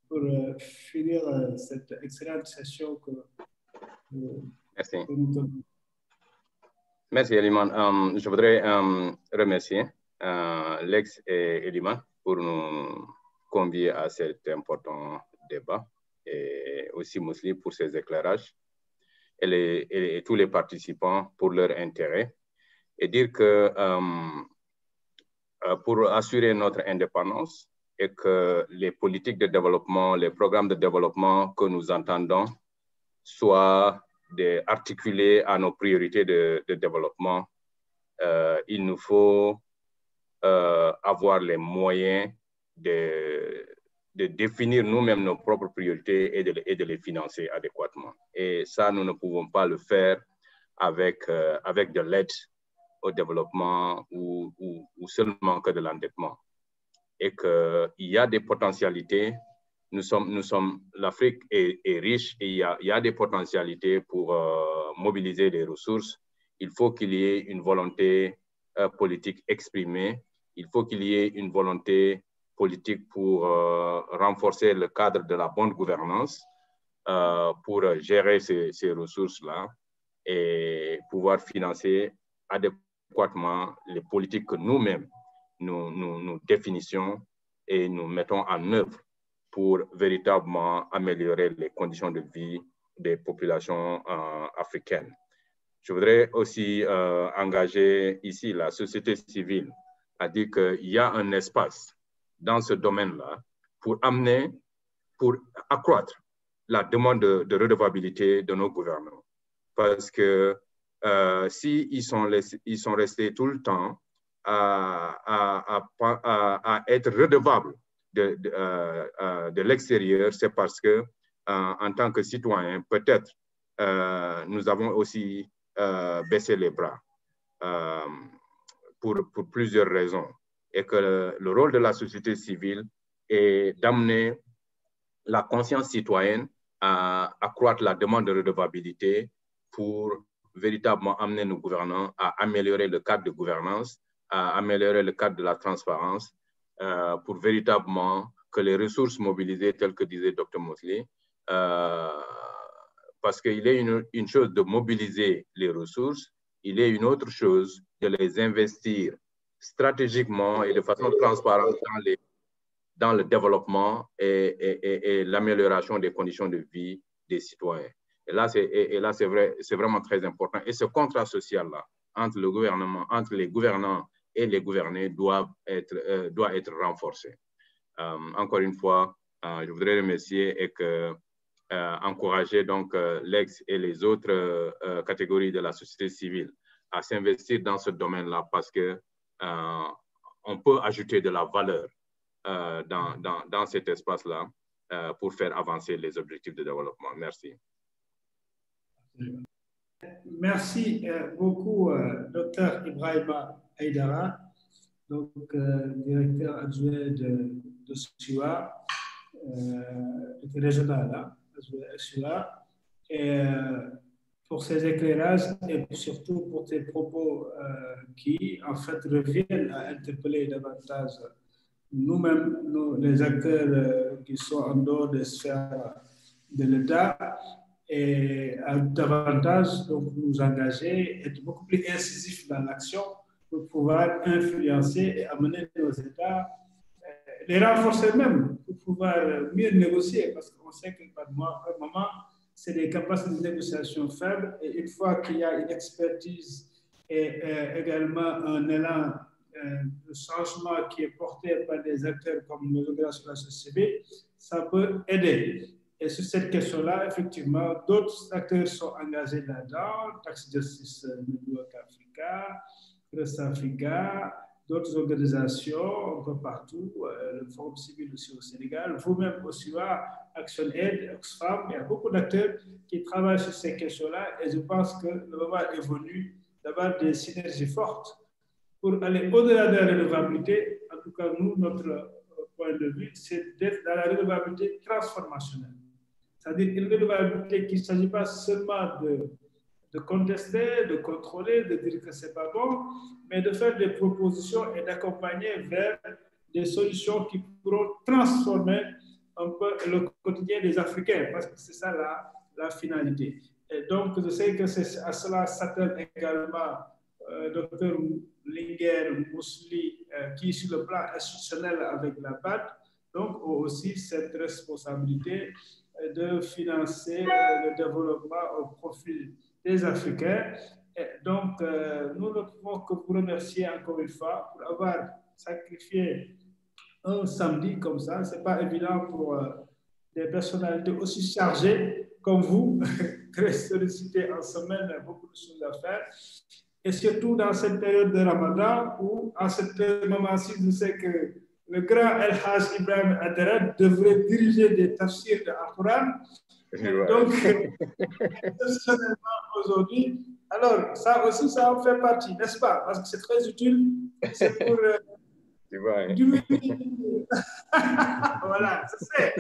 pour finir cette excellente session que Merci. Merci, Eliman. Je voudrais remercier Lex et Eliman pour nous convier à cet important débat et aussi Mousli pour ses éclairages et tous les participants pour leur intérêt et dire que pour assurer notre indépendance et que les politiques de développement, les programmes de développement que nous entendons soient articulés à nos priorités de développement, il nous faut avoir les moyens de définir nous-mêmes nos propres priorités et de les financer adéquatement. Et ça, nous ne pouvons pas le faire avec de l'aide au développement ou seulement que de l'endettement. Et qu'il y a des potentialités. L'Afrique est riche et il y a des potentialités pour mobiliser des ressources. Il faut qu'il y ait une volonté politique exprimée. Il faut qu'il y ait une volonté politique pour renforcer le cadre de la bonne gouvernance, pour gérer ces ressources-là et pouvoir financer adéquatement les politiques que nous-mêmes nous définissons et nous mettons en œuvre pour véritablement améliorer les conditions de vie des populations africaines. Je voudrais aussi engager ici la société civile à dire qu'il y a un espace dans ce domaine-là pour accroître la demande de redevabilité de nos gouvernants. Parce que s'ils sont restés tout le temps à être redevables de l'extérieur, c'est parce que en tant que citoyens, peut-être nous avons aussi baissé les bras pour plusieurs raisons. Et que le rôle de la société civile est d'amener la conscience citoyenne à accroître la demande de redevabilité pour véritablement amener nos gouvernants à améliorer le cadre de gouvernance, à améliorer le cadre de la transparence, pour véritablement que les ressources mobilisées, telles que disait Dr Mosley, parce qu'il est une chose de mobiliser les ressources, il est une autre chose de les investir stratégiquement et de façon transparente dans le développement et l'amélioration des conditions de vie des citoyens. Et là, c'est vrai, c'est vraiment très important. Et ce contrat social-là, entre le gouvernement, entre les gouvernants et les gouvernés doit être renforcé. Encore une fois, je voudrais remercier et encourager donc Lex et les autres catégories de la société civile à s'investir dans ce domaine-là parce que on peut ajouter de la valeur dans cet espace-là pour faire avancer les objectifs de développement. Merci. Merci beaucoup, Dr Ibrahima Aïdara, donc directeur adjoint de SUA, régional, SUA, et pour ces éclairages et surtout pour tes propos qui, en fait, reviennent à interpeller davantage nous-mêmes, les acteurs qui sont en dehors des sphères de l'État, et à davantage donc, nous engager, être beaucoup plus incisifs dans l'action pour pouvoir influencer et amener nos États, les renforcer même, pour pouvoir mieux négocier, parce qu'on sait que par moment, c'est des capacités de négociation faibles, et une fois qu'il y a une expertise et également un élan de changement qui est porté par des acteurs comme les organisations de la société civile, ça peut aider. Et sur cette question-là, effectivement, d'autres acteurs sont engagés là-dedans, Tax Justice Network Africa, Rest Africa, d'autres organisations un peu partout, le Forum civil aussi au Sénégal, vous-même aussi, Action Aid, Oxfam, il y a beaucoup d'acteurs qui travaillent sur ces questions-là et je pense que le moment est venu d'avoir des synergies fortes pour aller au-delà de la redevabilité. En tout cas, nous, notre point de vue, c'est d'être dans la redevabilité transformationnelle. C'est-à-dire une redevabilité qui ne s'agit pas seulement de contester, de contrôler, de dire que ce n'est pas bon, mais de faire des propositions et d'accompagner vers des solutions qui pourront transformer un peu le quotidien des Africains, parce que c'est ça la finalité. Et donc, je sais que à cela s'attelle également Dr Linguère Mously, qui, sur le plan institutionnel avec la BAD, donc, ont aussi cette responsabilité de financer le développement au profit des Africains. Et donc, nous ne pouvons que vous remercier encore une fois pour avoir sacrifié un samedi comme ça. Ce n'est pas évident pour des personnalités aussi chargées comme vous, très sollicitées en semaine, beaucoup de choses à faire. Et surtout dans cette période de Ramadan où, en ce moment-ci, je sais que le grand El Haj Ibrahim Adera devrait diriger des tafsirs de Al-Quran. Donc, exceptionnellement aujourd'hui, alors ça aussi, ça en fait partie, n'est-ce pas? Parce que c'est très utile. C'est pour diminuer. Voilà, je sais.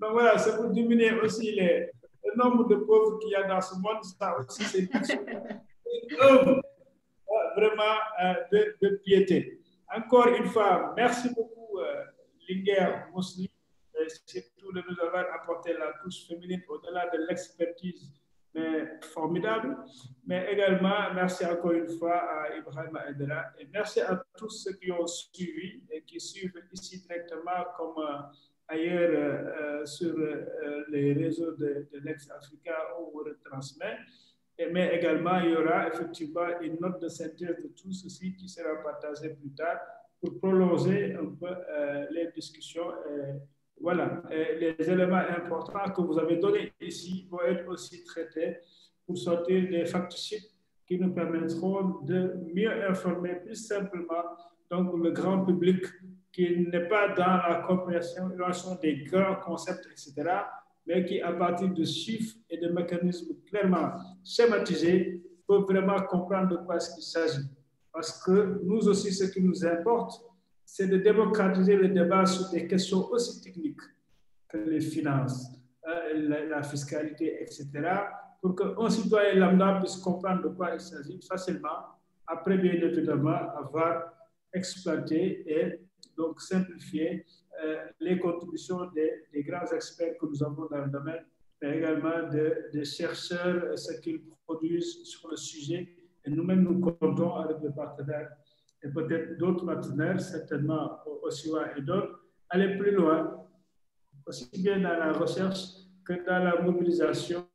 Donc voilà, c'est pour diminuer aussi le nombre de pauvres qu'il y a dans ce monde. Ça aussi, c'est une œuvre vraiment de piété. Encore une fois, merci beaucoup, Linguère Mously, surtout de nous avoir apporté la touche féminine au-delà de l'expertise formidable. Mais également, merci encore une fois à Ibrahim Aïdara et merci à tous ceux qui ont suivi et qui suivent ici directement comme ailleurs sur les réseaux de l'ex-Africa où on retransmet. Mais également, il y aura effectivement une note de synthèse de tout ceci qui sera partagée plus tard pour prolonger un peu les discussions. Voilà, les éléments importants que vous avez donnés ici vont être aussi traités pour sortir des fact-sheets qui nous permettront de mieux informer plus simplement donc, le grand public qui n'est pas dans la compréhension des grands concepts, etc., mais qui, à partir de chiffres et de mécanismes clairement schématisés, peut vraiment comprendre de quoi il s'agit. Parce que nous aussi, ce qui nous importe, c'est de démocratiser le débat sur des questions aussi techniques que les finances, la fiscalité, etc., pour qu'un citoyen lambda puisse comprendre de quoi il s'agit facilement, après bien évidemment avoir exploité et donc simplifié les contributions des grands experts que nous avons dans le domaine, mais également des chercheurs, ce qu'ils produisent sur le sujet. Et nous-mêmes, nous comptons avec les partenaires et peut-être d'autres partenaires, certainement OSIWA et d'autres, aller plus loin, aussi bien dans la recherche que dans la mobilisation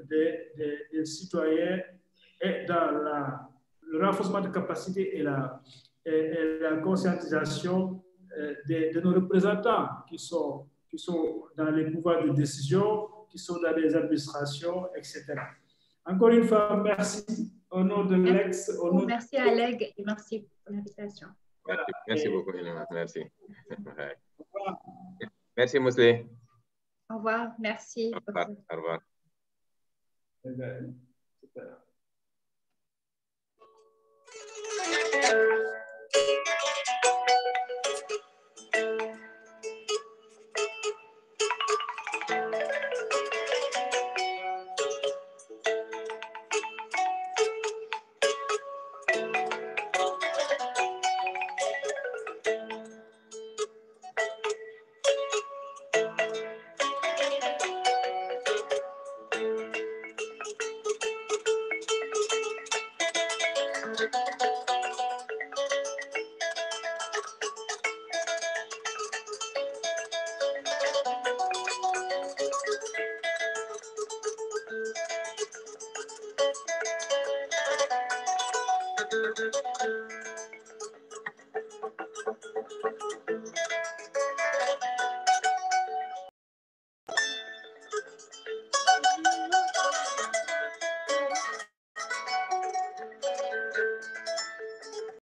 des citoyens et dans le renforcement de capacités et la conscientisation de nos représentants qui sont dans les pouvoirs de décision, qui sont dans les administrations, etc. Encore une fois, merci au nom de l'ex. Merci à Leg et merci pour l'invitation. Voilà. Merci beaucoup, Elena. Merci. Merci, Mously. Au revoir. Merci. Au revoir. Au revoir. Super.